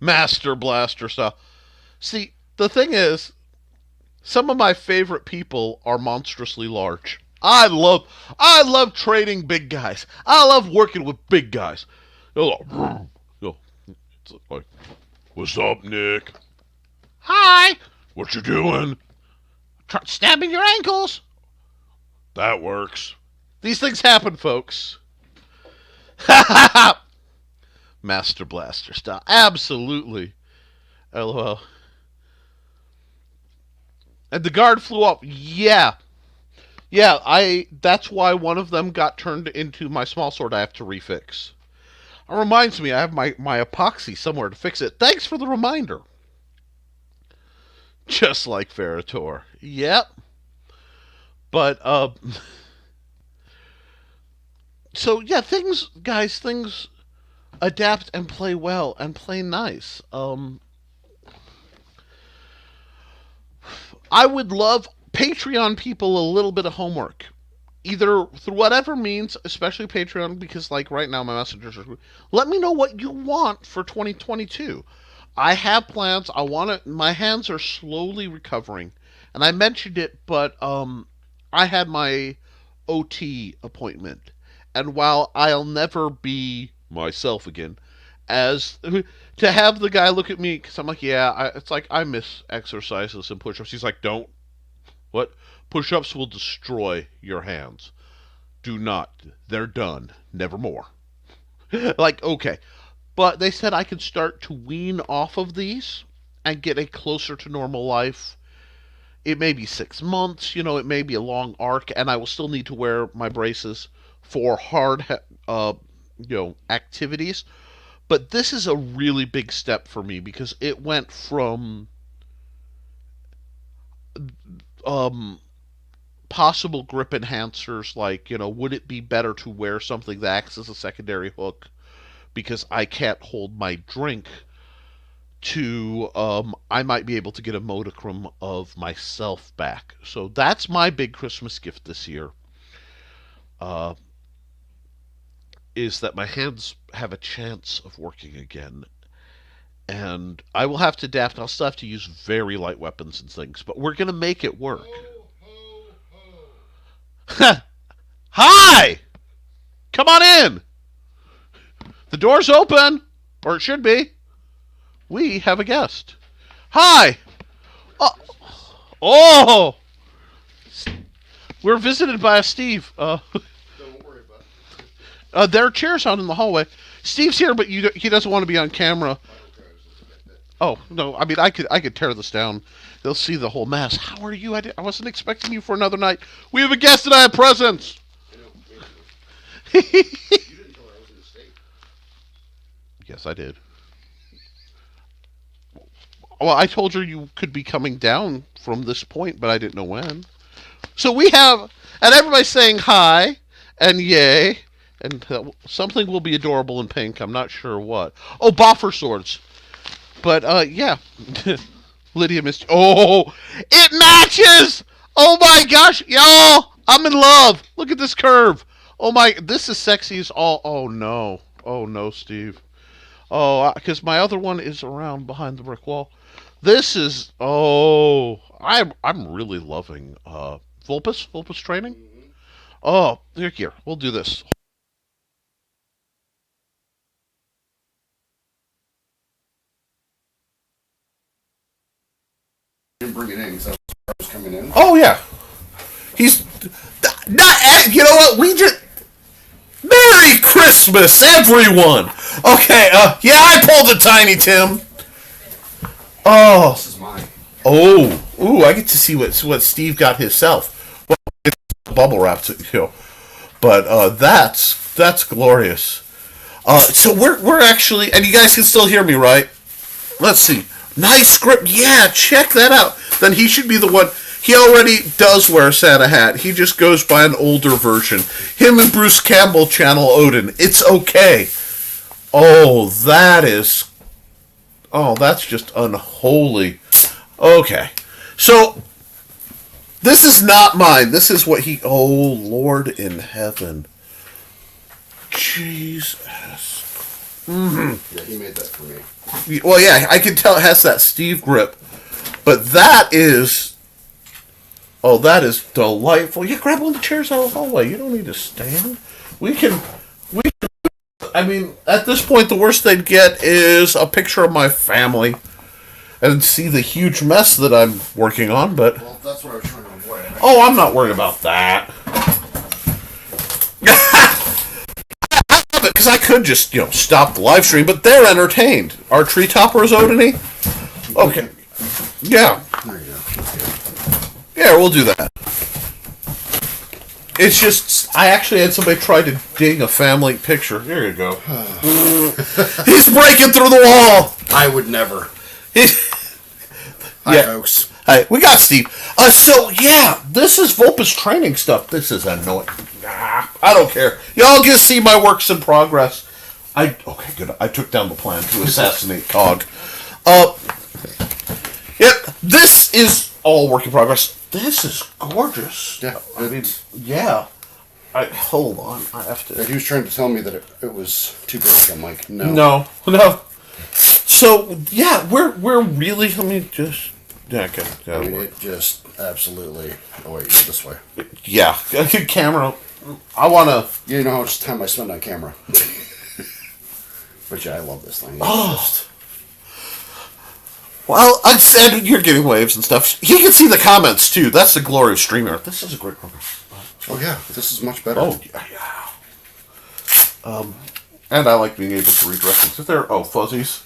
Master Blaster stuff. See, the thing is, some of my favorite people are monstrously large. I love trading big guys. I love working with big guys. It's like, what's up, Nick? Hi. What you doing? Stabbing your ankles. That works. These things happen, folks. Master Blaster style. Absolutely. LOL. And the guard flew up. Yeah. Yeah, that's why one of them got turned into my small sword I have to refix. It reminds me, I have my epoxy somewhere to fix it. Thanks for the reminder. Just like Ferritor. Yep. But, so, yeah, things adapt and play well and play nice. I would love Patreon people a little bit of homework. Either through whatever means, especially Patreon, because like right now my messengers are... Let me know what you want for 2022. I have plans. I want to... My hands are slowly recovering. And I mentioned it, but I had my OT appointment. And while I'll never be myself again, as to have the guy look at me, because I'm like, yeah, it's like I miss exercises and push-ups. He's like, don't. What? Push-ups will destroy your hands. Do not. They're done. Nevermore. Like, okay. But they said I could start to wean off of these and get a closer to normal life. It may be 6 months, it may be a long arc, and I will still need to wear my braces for hard, activities. But this is a really big step for me because it went from possible grip enhancers, like, would it be better to wear something that acts as a secondary hook because I can't hold my drink, to I might be able to get a modicum of myself back. So that's my big Christmas gift this year, is that my hands have a chance of working again. And I will have to adapt. I'll still have to use very light weapons and things, but we're going to make it work. Hi! Come on in! The door's open, or it should be. We have a guest. Hi! Oh! We're visited by a Steve. Don't worry about it. There are chairs out in the hallway. Steve's here, but he doesn't want to be on camera. Oh, no, I mean, I could tear this down. They'll see the whole mess. How are you? I wasn't expecting you for another night. We have a guest and I have presents. You didn't tell her I was in the state. Yes, I did. Well, I told her you could be coming down from this point, but I didn't know when. So we have, and everybody's saying hi, and yay, and something will be adorable in pink. I'm not sure what. Oh, boffer swords. But, yeah. Lydia missed... Oh! It matches! Oh my gosh! Y'all! I'm in love! Look at this curve! Oh my... This is sexy as all... Oh no. Oh no, Steve. Oh, because my other one is around behind the brick wall. This is... Oh... I'm really loving... Vulpus training? Oh, here. We'll do this. Bring it in because I was coming in. Oh yeah, he's not. You know what? We just Merry Christmas, everyone. Okay. Yeah, I pulled a Tiny Tim. Oh. This is mine. Oh. Ooh, I get to see what Steve got himself. Well, it's bubble wrapped, But that's glorious. So we're actually, and you guys can still hear me, right? Let's see. Nice script. Yeah, check that out. Then he should be the one. He already does wear a Santa hat. He just goes by an older version. Him and Bruce Campbell channel Odin. It's okay. Oh, that's just unholy. Okay. So, this is not mine. This is what he... Oh, Lord in heaven. Jesus. Mm-hmm. Yeah, he made that for me. Well, yeah, I can tell it has that Steve grip. But that is... Oh, that is delightful. Yeah, grab one of the chairs out of the hallway. You don't need to stand. We can. I mean, at this point, the worst they'd get is a picture of my family and see the huge mess that I'm working on. But Well, that's what I was trying to avoid. oh, I'm not worried about that. Because I could just, stop the live stream, but they're entertained. Our tree toppers, Odiny? Okay. Yeah. There you go. Yeah, we'll do that. It's just, I actually had somebody try to ding a family picture. There you go. He's breaking through the wall. I would never. Hi, folks. Hi, we got Steve. So, yeah, this is Vulpus training stuff. This is annoying. I don't care. Y'all get to see my works in progress. Okay, good. I took down the plan to assassinate Cog. Yep, this is all work in progress. This is gorgeous. Yeah. I mean, yeah. Hold on. I have to. He was trying to tell me that it was too big. I'm like, no. No. So, yeah, we're really, let me just... Yeah, okay. I mean, it just absolutely... Oh, wait, you go this way. Yeah, camera. I want to... You know how much time I spend on camera. But yeah, I love this thing. Well, I said you're getting waves and stuff. You can see the comments, too. That's the glory of StreamYard. This is a great program. Oh, yeah, this is much better. Oh, yeah. And I like being able to read references. Is there... Oh, fuzzies.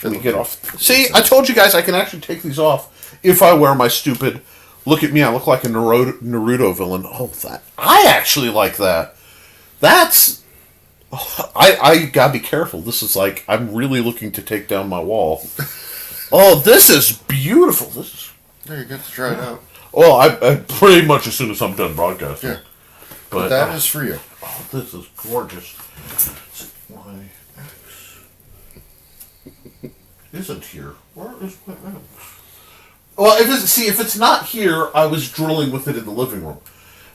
Let me get off. See, I told you guys I can actually take these off if I wear my stupid... Look at me, I look like a Naruto villain. Oh, that... I actually like that. That's... I gotta be careful. This is like... I'm really looking to take down my wall. Oh, this is beautiful. This is... There, you get to try it out. Well, I pretty much as soon as I'm done broadcasting. Yeah. But that is for you. Oh, this is gorgeous. My X isn't here. Where is my X? Well, if it's not here, I was drilling with it in the living room.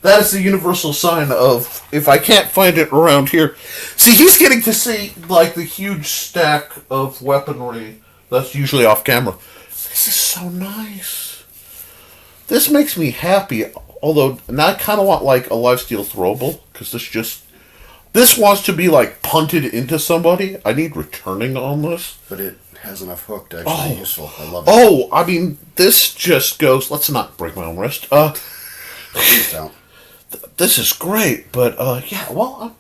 That is the universal sign of if I can't find it around here. See, he's getting to see like the huge stack of weaponry that's usually off camera. This is so nice. This makes me happy. Although now I kind of want like a lifesteal throwable because this wants to be like punted into somebody. I need returning on this. But it has enough hook to actually be useful. I love it. Oh, I mean, this just goes... Let's not break my own wrist. Please don't. This is great, but, yeah, well...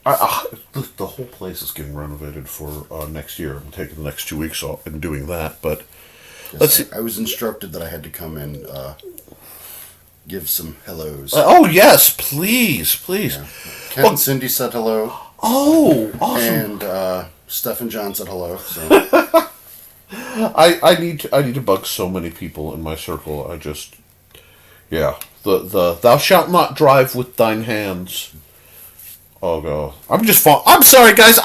the whole place is getting renovated for next year. I'm taking the next 2 weeks off and doing that, but... Yes, let's see. I was instructed that I had to come and give some hellos. Oh, yes, please. Yeah. Ken and Cindy said hello. Oh, awesome. And Steph and John said hello. So. I need to bug so many people in my circle. Yeah. The thou shalt not drive with thine hands. Oh god. I'm sorry guys,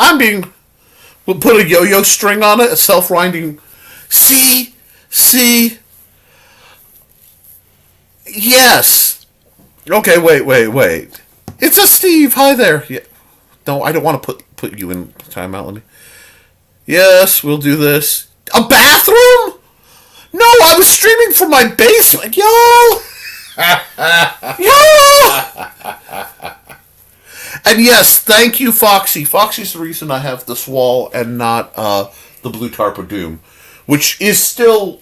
we'll put a yo-yo string on it, a self-winding. See? Yes. Okay, wait. It's a Steve. Hi there. Yeah. No, I don't want to put you in timeout. Let me. Yes, we'll do this. A bathroom? No, I was streaming from my basement. Yo! And yes, thank you, Foxy. Foxy's the reason I have this wall and not the blue tarp of doom, which is still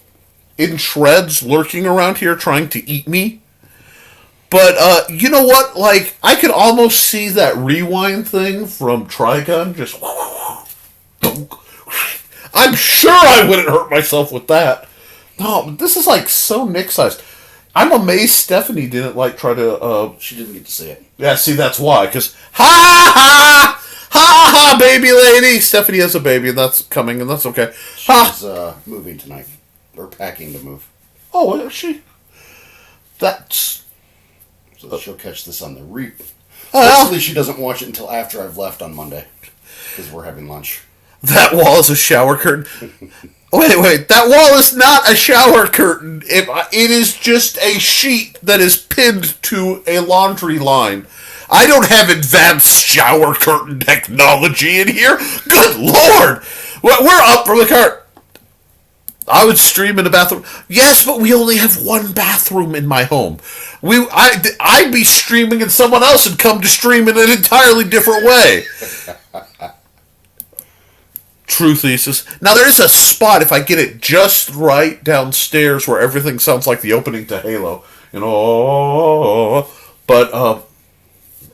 in shreds lurking around here trying to eat me. But, you know what? Like, I could almost see that rewind thing from Trigun. Just... I'm sure I wouldn't hurt myself with that. No, but this is, like, so Nick-sized. I'm amazed Stephanie didn't, like, try to, She didn't get to see it. Yeah, see, that's why. Because, ha, baby lady! Stephanie has a baby, and that's coming, and that's okay. She's moving tonight. Or packing to move. Oh, is she? That's... So she'll catch this on the reap. Well, Hopefully she doesn't watch it until after I've left on Monday. Because we're having lunch. that wall is a shower curtain. Wait, that wall is not a shower curtain. It is just a sheet that is pinned to a laundry line. I don't have advanced shower curtain technology in here. Good Lord! We're up from the cart. I would stream in a bathroom. Yes, but we only have one bathroom in my home. I'd be streaming and someone else would come to stream in an entirely different way. True thesis. Now there is a spot if I get it just right downstairs where everything sounds like the opening to Halo. But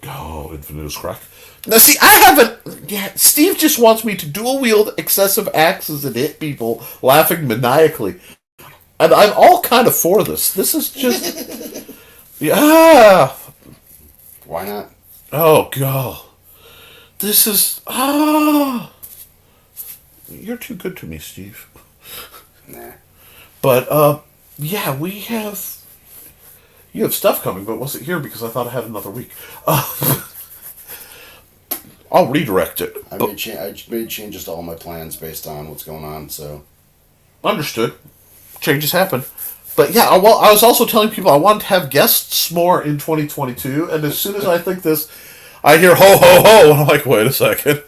Infinite Crack. Now see, I haven't. Yeah, Steve just wants me to dual wield excessive axes and hit people, laughing maniacally. And I'm all kind of for this. This is just. Yeah. Why not? Oh god. This is You're too good to me, Steve. Nah. But yeah, we have. You have stuff coming, but wasn't here because I thought I had another week. I'll redirect it. I made changes to all my plans based on what's going on. So. Understood. Changes happen. But yeah, well, I was also telling people I wanted to have guests more in 2022, and as soon as I think this, I hear ho ho ho, and I'm like, wait a second.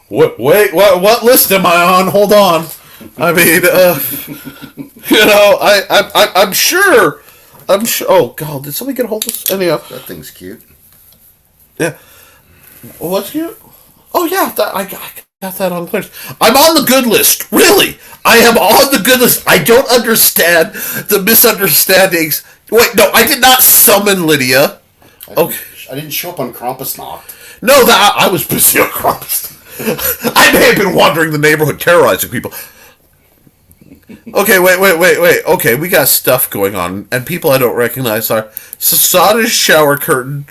What list am I on? Hold on. I mean, I'm sure. Oh God, did somebody get a hold of this? Anyhow, That thing's cute. yeah. What's cute? Oh yeah, I got that on clearance. I'm on the good list. Really, I am on the good list. I don't understand the misunderstandings. Wait, no, I did not summon Lydia. Okay. I didn't show up on Krampusnacht. No, that I was busy on Krampus. I may have been wandering the neighborhood terrorizing people. Okay, wait. Okay, we got stuff going on, and people I don't recognize are Sasada's shower curtain.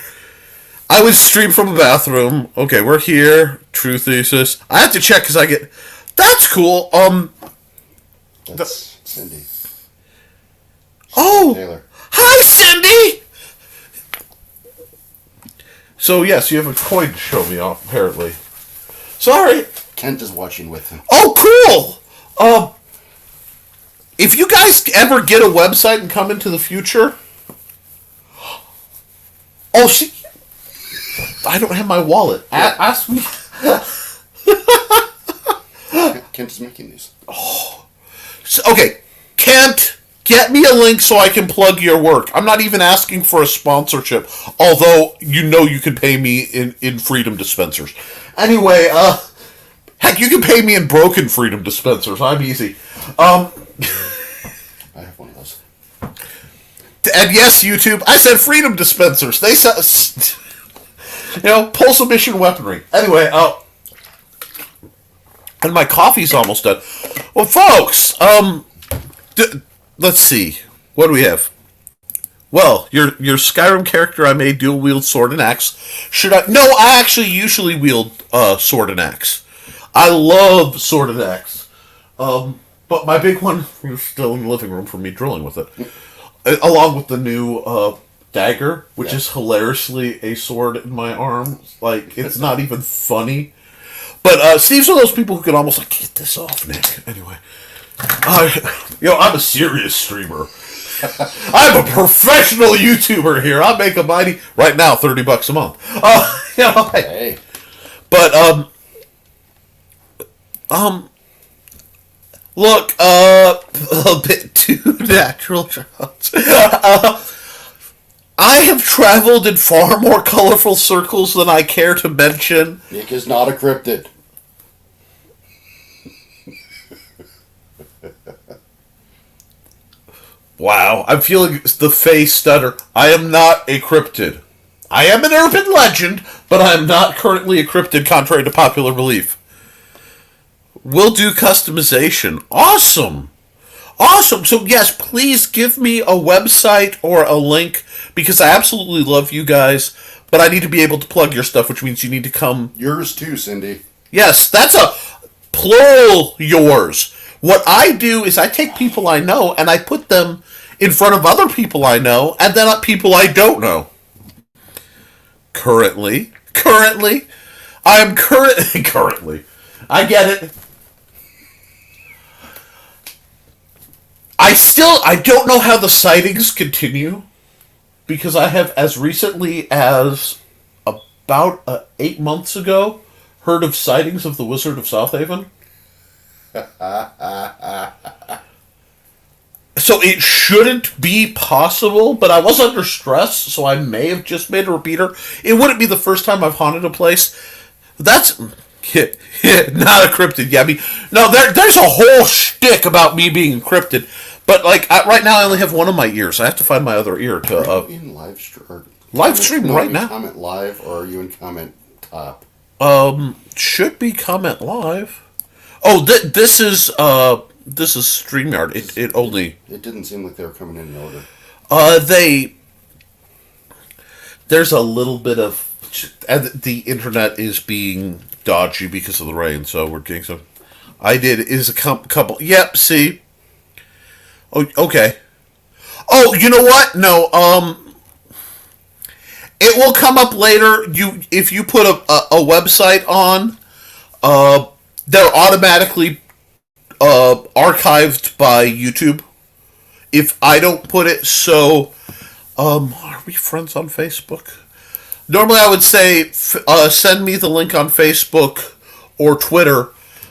I would stream from a bathroom. Okay, we're here. True thesis. I have to check because I get. That's cool. That's Cindy. Oh, Taylor. hi, Cindy. So yes, you have a coin to show me off. Apparently. Sorry. Kent is watching with him. Oh, cool. If you guys ever get a website and come into the future. Oh, see. I don't have my wallet. Ask me. Kent is making these. Oh. So, okay, Kent, get me a link so I can plug your work. I'm not even asking for a sponsorship, although you know you can pay me in freedom dispensers. Anyway, heck, you can pay me in broken freedom dispensers. I'm easy. I have one of those. And yes, YouTube, I said freedom dispensers. They said, pulse emission weaponry. Anyway, and my coffee's almost done. Well, folks, let's see. What do we have? Well, your Skyrim character I made dual wield sword and axe. No, I actually usually wield sword and axe. I love sword and axe. But my big one is still in the living room for me drilling with it. Along with the new dagger, which is hilariously a sword in my arm. Like, it's not even funny. But Steve's one of those people who can almost like, get this off, Nick. Anyway. I'm a serious streamer. I'm a professional YouTuber here. I make a mighty, right now, $30 a month. Hey. But, look, a bit too natural. I have traveled in far more colorful circles than I care to mention. Nick is not a cryptid. Wow, I'm feeling the face stutter. I am not a cryptid. I am an urban legend, but I am not currently a cryptid, contrary to popular belief. We'll do customization. Awesome. Awesome. So yes, please give me a website or a link, because I absolutely love you guys, but I need to be able to plug your stuff, which means you need to come. Yours too, Cindy. Yes, that's a plural yours. What I do is I take people I know and I put them in front of other people I know and then people I don't know. Currently, I am currently. I get it. I don't know how the sightings continue, because I have, as recently as about 8 months ago, heard of sightings of the Wizard of Southaven. So it shouldn't be possible, but I was under stress, so I may have just made a repeater. It wouldn't be the first time I've haunted a place. That's not a cryptid. Yeah, I mean, no, there's a whole shtick about me being encrypted. But like right now, I only have one of my ears. I have to find my other ear to. Are you in live stream right now? Comment live, or are you in comment top? Should be comment live. Oh, this is StreamYard. It only. It didn't seem like they were coming in order. There's a little bit of. The internet is being dodgy because of the rain, so we're getting some. Is a couple. Yep. See. Oh, okay. Oh, you know what? No. It will come up later. If you put a website on, they're automatically archived by YouTube. If I don't put it, so are we friends on Facebook? Normally, I would say send me the link on Facebook or Twitter.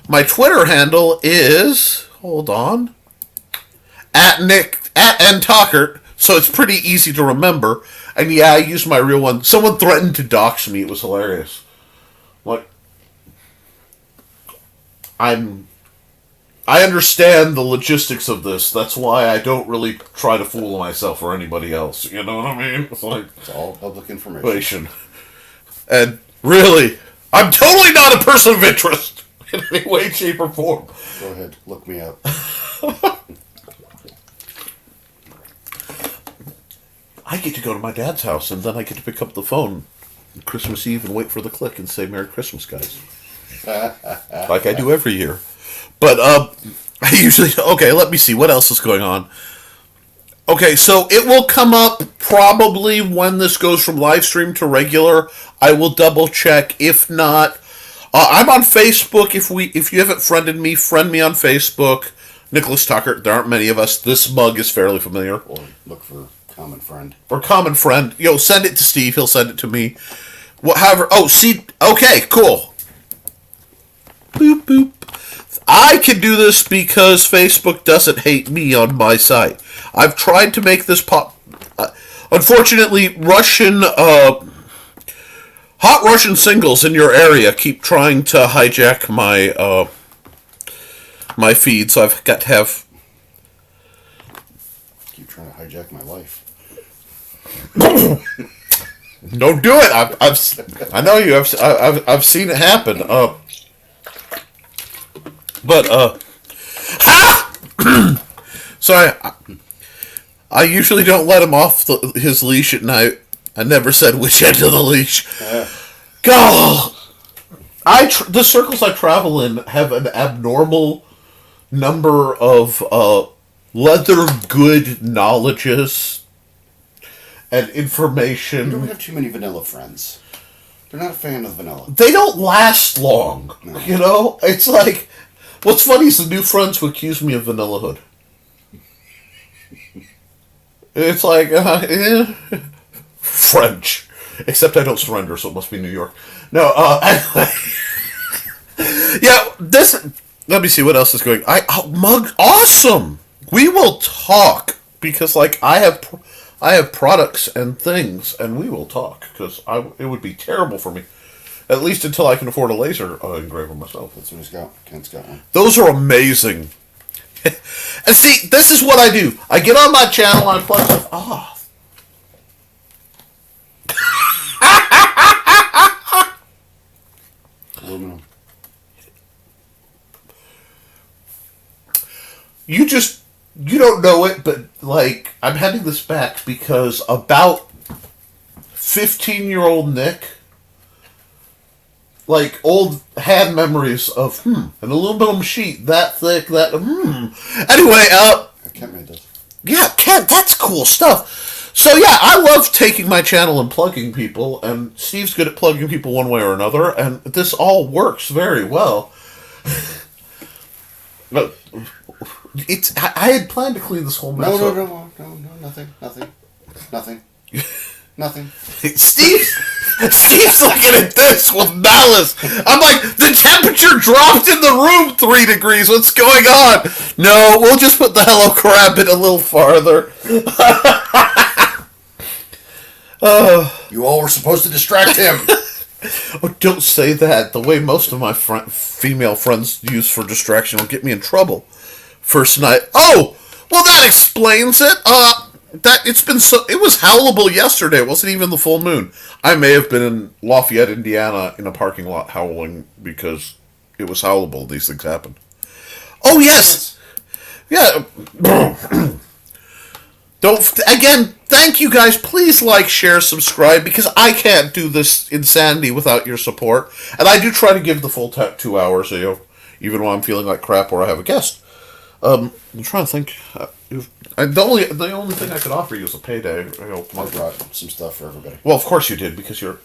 My Twitter handle is at @ntalkert, so it's pretty easy to remember. And yeah, I used my real one. Someone threatened to dox me. It was hilarious. Like, I understand the logistics of this. That's why I don't really try to fool myself or anybody else. You know what I mean? It's like it's all public information. And really, I'm totally not a person of interest in any way, shape, or form. Go ahead, look me up. I get to go to my dad's house, and then I get to pick up the phone on Christmas Eve and wait for the click and say Merry Christmas, guys. Like I do every year. But I usually... Okay, let me see. What else is going on? Okay, so it will come up probably when this goes from live stream to regular. I will double check. If not, I'm on Facebook. If you haven't friended me, friend me on Facebook. Nicholas Tucker. There aren't many of us. This mug is fairly familiar. Or look for common friend. Or common friend. Send it to Steve. He'll send it to me. However, see, okay, cool. Boop, boop. I can do this because Facebook doesn't hate me on my site. I've tried to make this pop. Unfortunately, hot Russian singles in your area keep trying to hijack my feed, so I've got to have. Keep trying to hijack my life. Don't do it. I know you. I've seen it happen. Sorry. I usually don't let him off his leash at night. I never said which end of the leash. God, the circles I travel in have an abnormal number of leather good knowledges and information. You don't have too many vanilla friends. They're not a fan of vanilla. They don't last long. No. It's like, what's funny is the new friends who accuse me of vanilla hood. It's like, French. Except I don't surrender, so it must be New York. No, yeah, let me see what else is going. Mug, awesome! We will talk, because, I have products and things, and we will talk, because it would be terrible for me. At least until I can afford a laser engraver myself. That's what he's got. Kent's got one. Those are amazing. And see, this is what I do. I get on my channel and I plug stuff. Aluminum. You don't know it, but, I'm heading this back because about 15-year-old Nick, had memories of, an aluminum sheet that thick, Anyway, Kent made this. Yeah, Kent, that's cool stuff. So, yeah, I love taking my channel and plugging people, and Steve's good at plugging people one way or another, and this all works very well. But I had planned to clean this whole mess up. No, nothing. Nothing. Steve's looking at this with malice. I'm like, the temperature dropped in the room 3 degrees. What's going on? No, we'll just put the hello crab in a little farther. You all were supposed to distract him. Oh, don't say that. The way most of my female friends use for distraction will get me in trouble. First night. Oh, well, that explains it. It was howlable yesterday. It wasn't even the full moon. I may have been in Lafayette, Indiana, in a parking lot howling because it was howlable. These things happen. Oh yes, yeah. Thank you guys. Please like, share, subscribe, because I can't do this insanity without your support. And I do try to give the full 2 hours, even when I'm feeling like crap or I have a guest. I'm trying to think. The only thing I could offer you is a payday. I brought some stuff for everybody. Well, of course you did, because you're...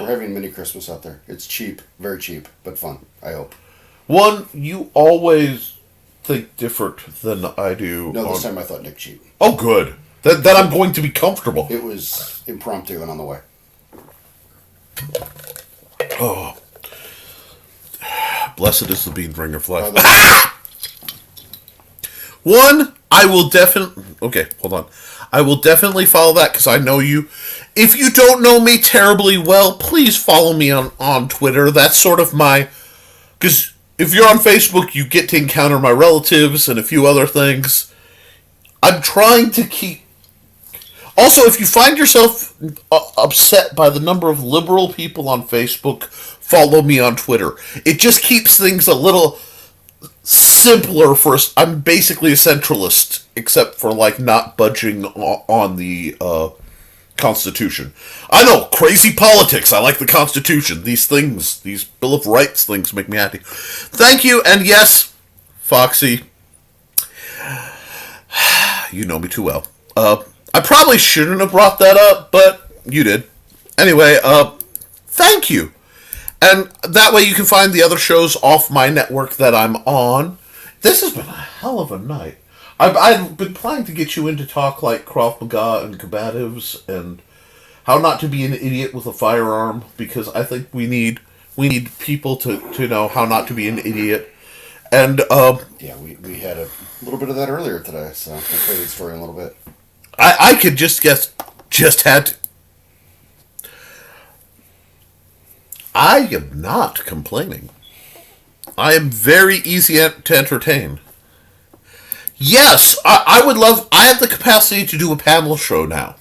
We're having mini Christmas out there. It's cheap, very cheap, but fun, I hope. One, you always think different than I do. No, this time I thought Nick cheap. Oh, good. Then I'm going to be comfortable. It was impromptu and on the way. Oh. Blessed is the bean bringer fly. One, I will definitely... Okay, hold on. I will definitely follow that, because I know you. If you don't know me terribly well, please follow me on Twitter. That's sort of my... Because if you're on Facebook, you get to encounter my relatives and a few other things. I'm trying to keep... Also, if you find yourself upset by the number of liberal people on Facebook, follow me on Twitter. It just keeps things a little simpler for us. I'm basically a centralist, except for, not budging on the Constitution. I know, crazy politics. I like the Constitution. These things, these Bill of Rights things make me happy. Thank you, and yes, Foxy, you know me too well. I probably shouldn't have brought that up, but you did. Anyway, thank you. And that way you can find the other shows off my network that I'm on. This has been a hell of a night. I've been planning to get you in to talk like Krav Maga and combatives and how not to be an idiot with a firearm, because I think we need people to know how not to be an idiot. And yeah, we had a little bit of that earlier today, so I'll play the story in a little bit. I could just guess. I am not complaining. I am very easy to entertain. Yes, I would love... I have the capacity to do a panel show now.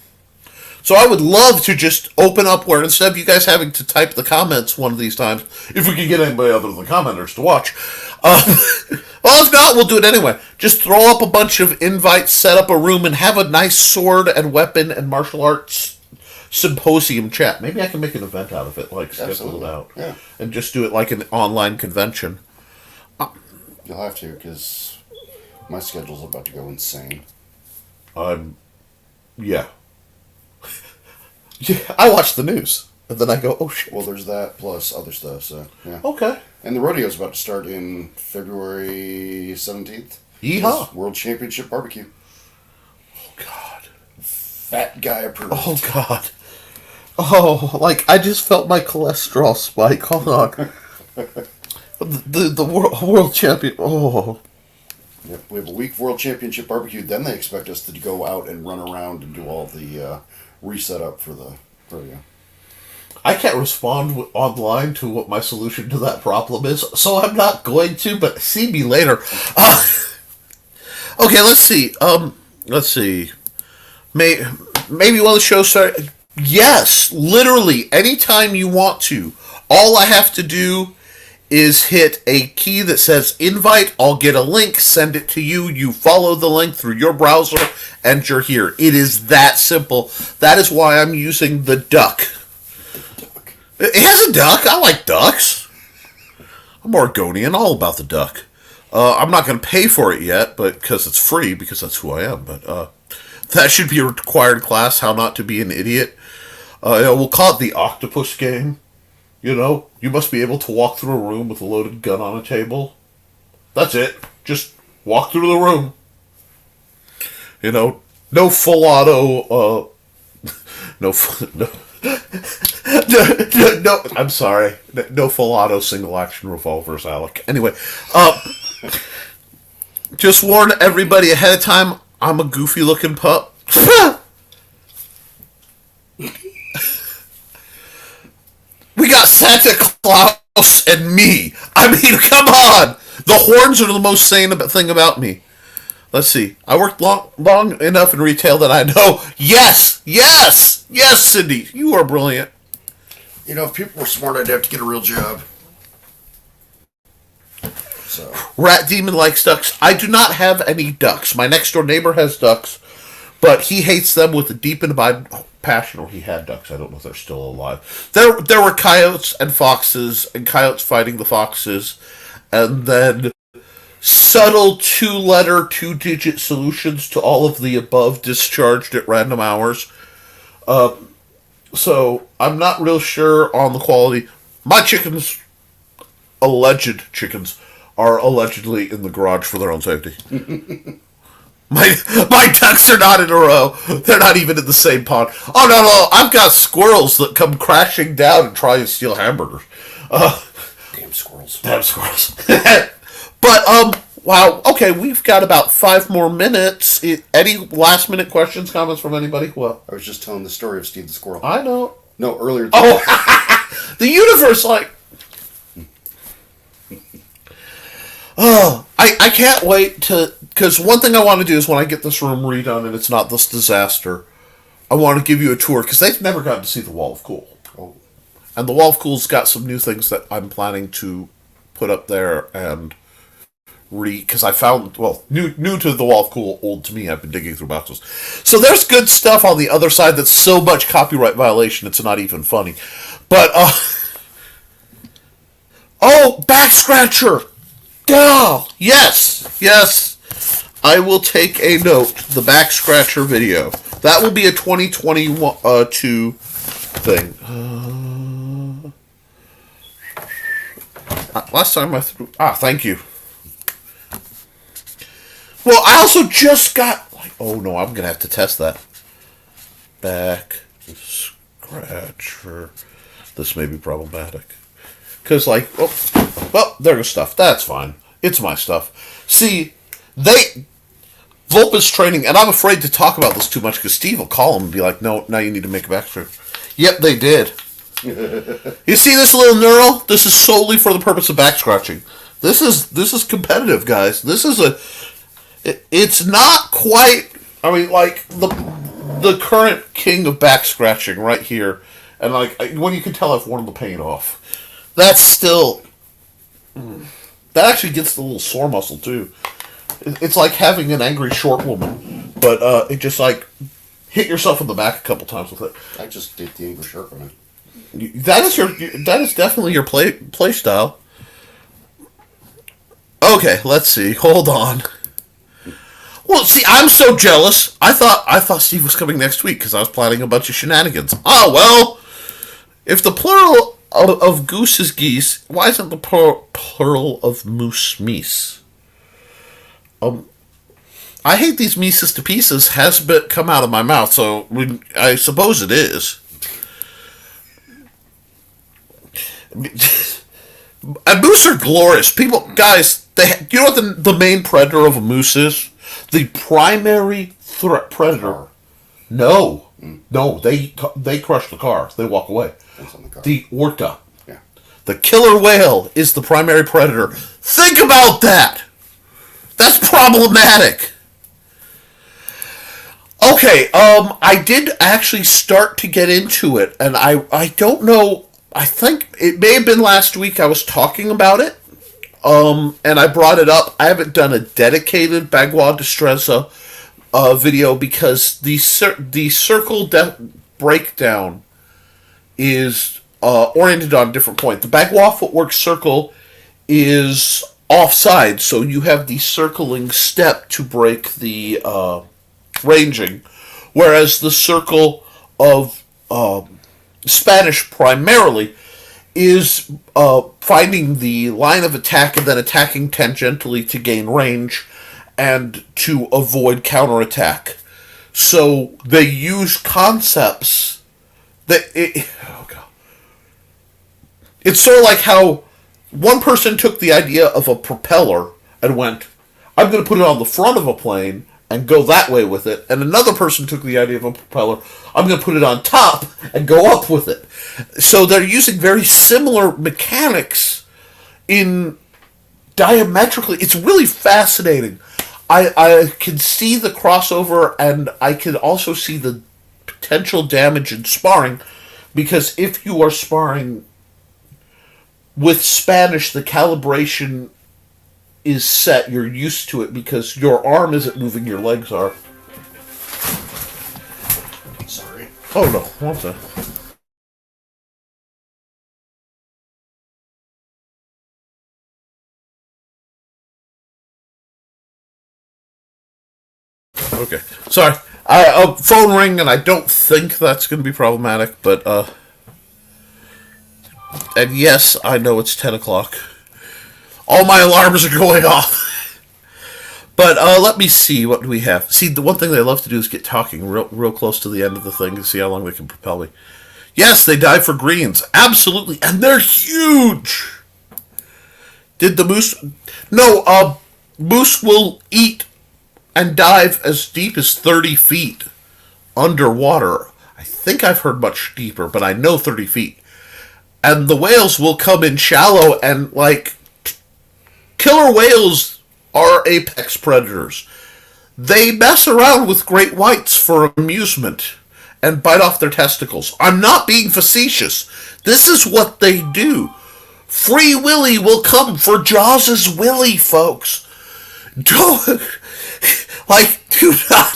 So I would love to just open up where, instead of you guys having to type the comments one of these times, if we can get anybody other than the commenters to watch. Well, if not, we'll do it anyway. Just throw up a bunch of invites, set up a room, and have a nice sword and weapon and martial arts symposium chat. Maybe I can make an event out of it, schedule it out. Yeah. And just do it like an online convention. You'll have to, because my schedule's about to go insane. Yeah. Yeah, I watch the news. And then I go, oh shit. Well, there's that plus other stuff, so yeah. Okay. And the rodeo's about to start in February 17th. Yeehaw. It's World Championship Barbecue. Oh, God. Fat guy approved. Oh, God. Oh, I just felt my cholesterol spike. Hold on. the world champion. Oh. Yep, we have a week World Championship Barbecue. Then they expect us to go out and run around and do all the reset up for the rodeo. I can't respond online to what my solution to that problem is, so I'm not going to, but see me later. Okay, let's see. Let's see. Maybe one of the shows start. Yes, literally, anytime you want to. All I have to do is hit a key that says invite. I'll get a link, send it to you. You follow the link through your browser, and you're here. It is that simple. That is why I'm using the duck. It has a duck. I like ducks. I'm Oregonian, all about the duck. I'm not going to pay for it yet, but because it's free, because that's who I am. But that should be a required class, how not to be an idiot. We'll call it the octopus game. You must be able to walk through a room with a loaded gun on a table. That's it. Just walk through the room. No full auto. No. No, I'm sorry. No full auto single action revolvers, Alec. Anyway, just warn everybody ahead of time. I'm a goofy looking pup. We got Santa Claus and me. I mean, come on. The horns are the most sane thing about me. Let's see. I worked long enough in retail that I know. Yes, Cindy, you are brilliant. You know, if people were smart, I'd have to get a real job. So. Rat Demon likes ducks. I do not have any ducks. My next door neighbor has ducks, but he hates them with a deep imbibed passion. Or he had ducks. I don't know if they're still alive. There were coyotes and foxes, and coyotes fighting the foxes, and then subtle 2-letter, 2-digit solutions to all of the above discharged at random hours. So I'm not real sure on the quality. My chickens, alleged chickens, are allegedly in the garage for their own safety. My ducks are not in a row. They're not even in the same pond. Oh no, I've got squirrels that come crashing down and try to steal hamburgers. Damn squirrels. But wow. Okay, we've got about 5 more minutes. Any last minute questions, comments from anybody? Well, I was just telling the story of Steve the squirrel. I know. No, earlier. The universe, like. Oh, I can't wait to, because one thing I want to do is when I get this room redone and it's not this disaster, I want to give you a tour, because they've never gotten to see the Wall of Cool. Oh. And the Wall of Cool's got some new things that I'm planning to put up there and because I found, well, new to the Wall of Cool, old to me, I've been digging through boxes. So there's good stuff on the other side that's so much copyright violation it's not even funny. But, oh, Back Scratcher! Oh, yes. I will take a note. The Back Scratcher video. That will be a 2022 thing. Last time I threw... thank you. Well, I also just got... Oh, no, I'm going to have to test that. Back Scratcher. This may be problematic. Because, well, there's stuff. That's fine. It's my stuff. See, Volpa's training, and I'm afraid to talk about this too much because Steve will call him and be like, no, now you need to make a back scratcher. Yep, they did. You see this little knurl? This is solely for the purpose of back scratching. This is competitive, guys. This is it's not quite, I mean, like, the current king of back scratching right here, and, like, when you can tell I've worn the paint off. That's still... That actually gets the little sore muscle, too. It's like having an angry short woman. But it just, like, hit yourself in the back a couple times with it. I just did the angry short woman. That is definitely your play style. Okay, let's see. Hold on. Well, see, I'm so jealous. I thought Steve was coming next week because I was planning a bunch of shenanigans. Oh, well, if the plural of goose is geese, why isn't the plural of moose meese? I hate these Mises to pieces has come out of my mouth, so I suppose it is. And moose are glorious. People, guys, you know what the main predator of a moose is? The primary predator. No, they crush the car. They walk away. The orca. Yeah. The killer whale is the primary predator. Think about that. That's problematic. Okay, I did actually start to get into it, and I don't know, I think it may have been last week I was talking about it, and I brought it up. I haven't done a dedicated Bagua Destreza video because the circle breakdown is oriented on a different point. The Bagua footwork circle is offside, so you have the circling step to break the ranging, whereas the circle of Spanish primarily is finding the line of attack and then attacking tangentially to gain range and to avoid counterattack. So they use concepts that oh god. It's sort of like how one person took the idea of a propeller and went, I'm going to put it on the front of a plane and go that way with it. And another person took the idea of a propeller, I'm going to put it on top and go up with it. So they're using very similar mechanics in diametrically. It's really fascinating. I can see the crossover, and I can also see the potential damage in sparring, because if you are sparring with Spanish, the calibration is set. You're used to it because your arm isn't moving, your legs are. Sorry. Oh no, what's that? Okay, sorry. Phone ring, and I don't think that's going to be problematic, but and yes, I know it's 10 o'clock. All my alarms are going off. But let me see, what do we have? See, the one thing they love to do is get talking real close to the end of the thing to see how long they can propel me. Yes, they dive for greens. Absolutely. And they're huge. Did the moose... No, moose will eat and dive as deep as 30 feet underwater. I think I've heard much deeper, but I know 30 feet. And the whales will come in shallow, and, like, killer whales are apex predators. They mess around with great whites for amusement and bite off their testicles. I'm not being facetious. This is what they do. Free Willy will come for Jaws' Willy, folks. Don't, do not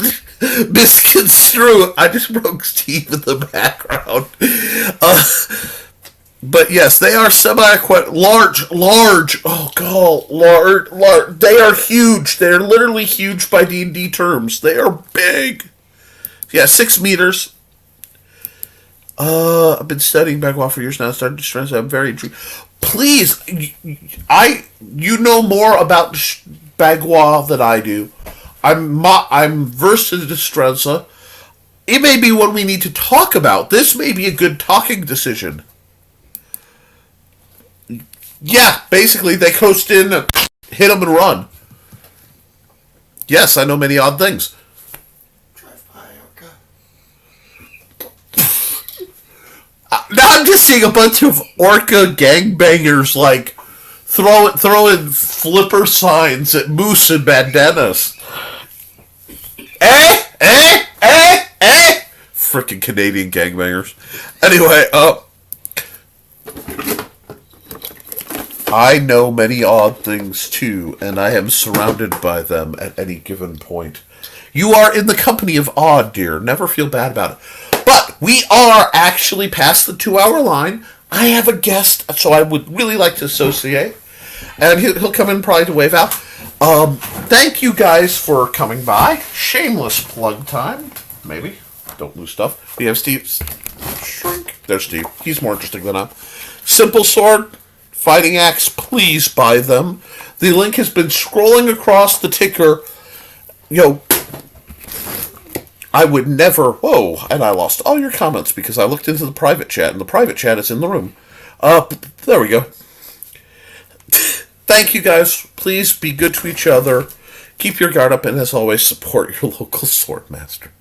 misconstrue. I just broke Steve in the background. But yes, they are semi-aquatic, large, oh god, large, they are huge, they're literally huge by D&D terms, they are big. Yeah, 6 meters. I've been studying Bagua for years now, started to stress, I'm very intrigued. Please, you know more about Bagua than I do. I'm versed in Destreza. It may be one we need to talk about. This may be a good talking decision. Yeah, basically, they coast in, hit them, and run. Yes, I know many odd things. Drive by, Orca. Now I'm just seeing a bunch of Orca gangbangers, like, throwing flipper signs at moose and bandanas. Frickin' Canadian gangbangers. Anyway, I know many odd things too, and I am surrounded by them at any given point. You are in the company of odd, dear. Never feel bad about it. But we are actually past the 2-hour line. I have a guest, so I would really like to associate. And he'll come in probably to wave out. Thank you guys for coming by. Shameless plug time. Maybe. Don't lose stuff. We have Steve. Shrink. There's Steve. He's more interesting than I. Simple Sword. Fighting Axe, please buy them. The link has been scrolling across the ticker. I would never... Whoa, and I lost all your comments because I looked into the private chat, and the private chat is in the room. There we go. Thank you, guys. Please be good to each other. Keep your guard up, and as always, support your local sword master.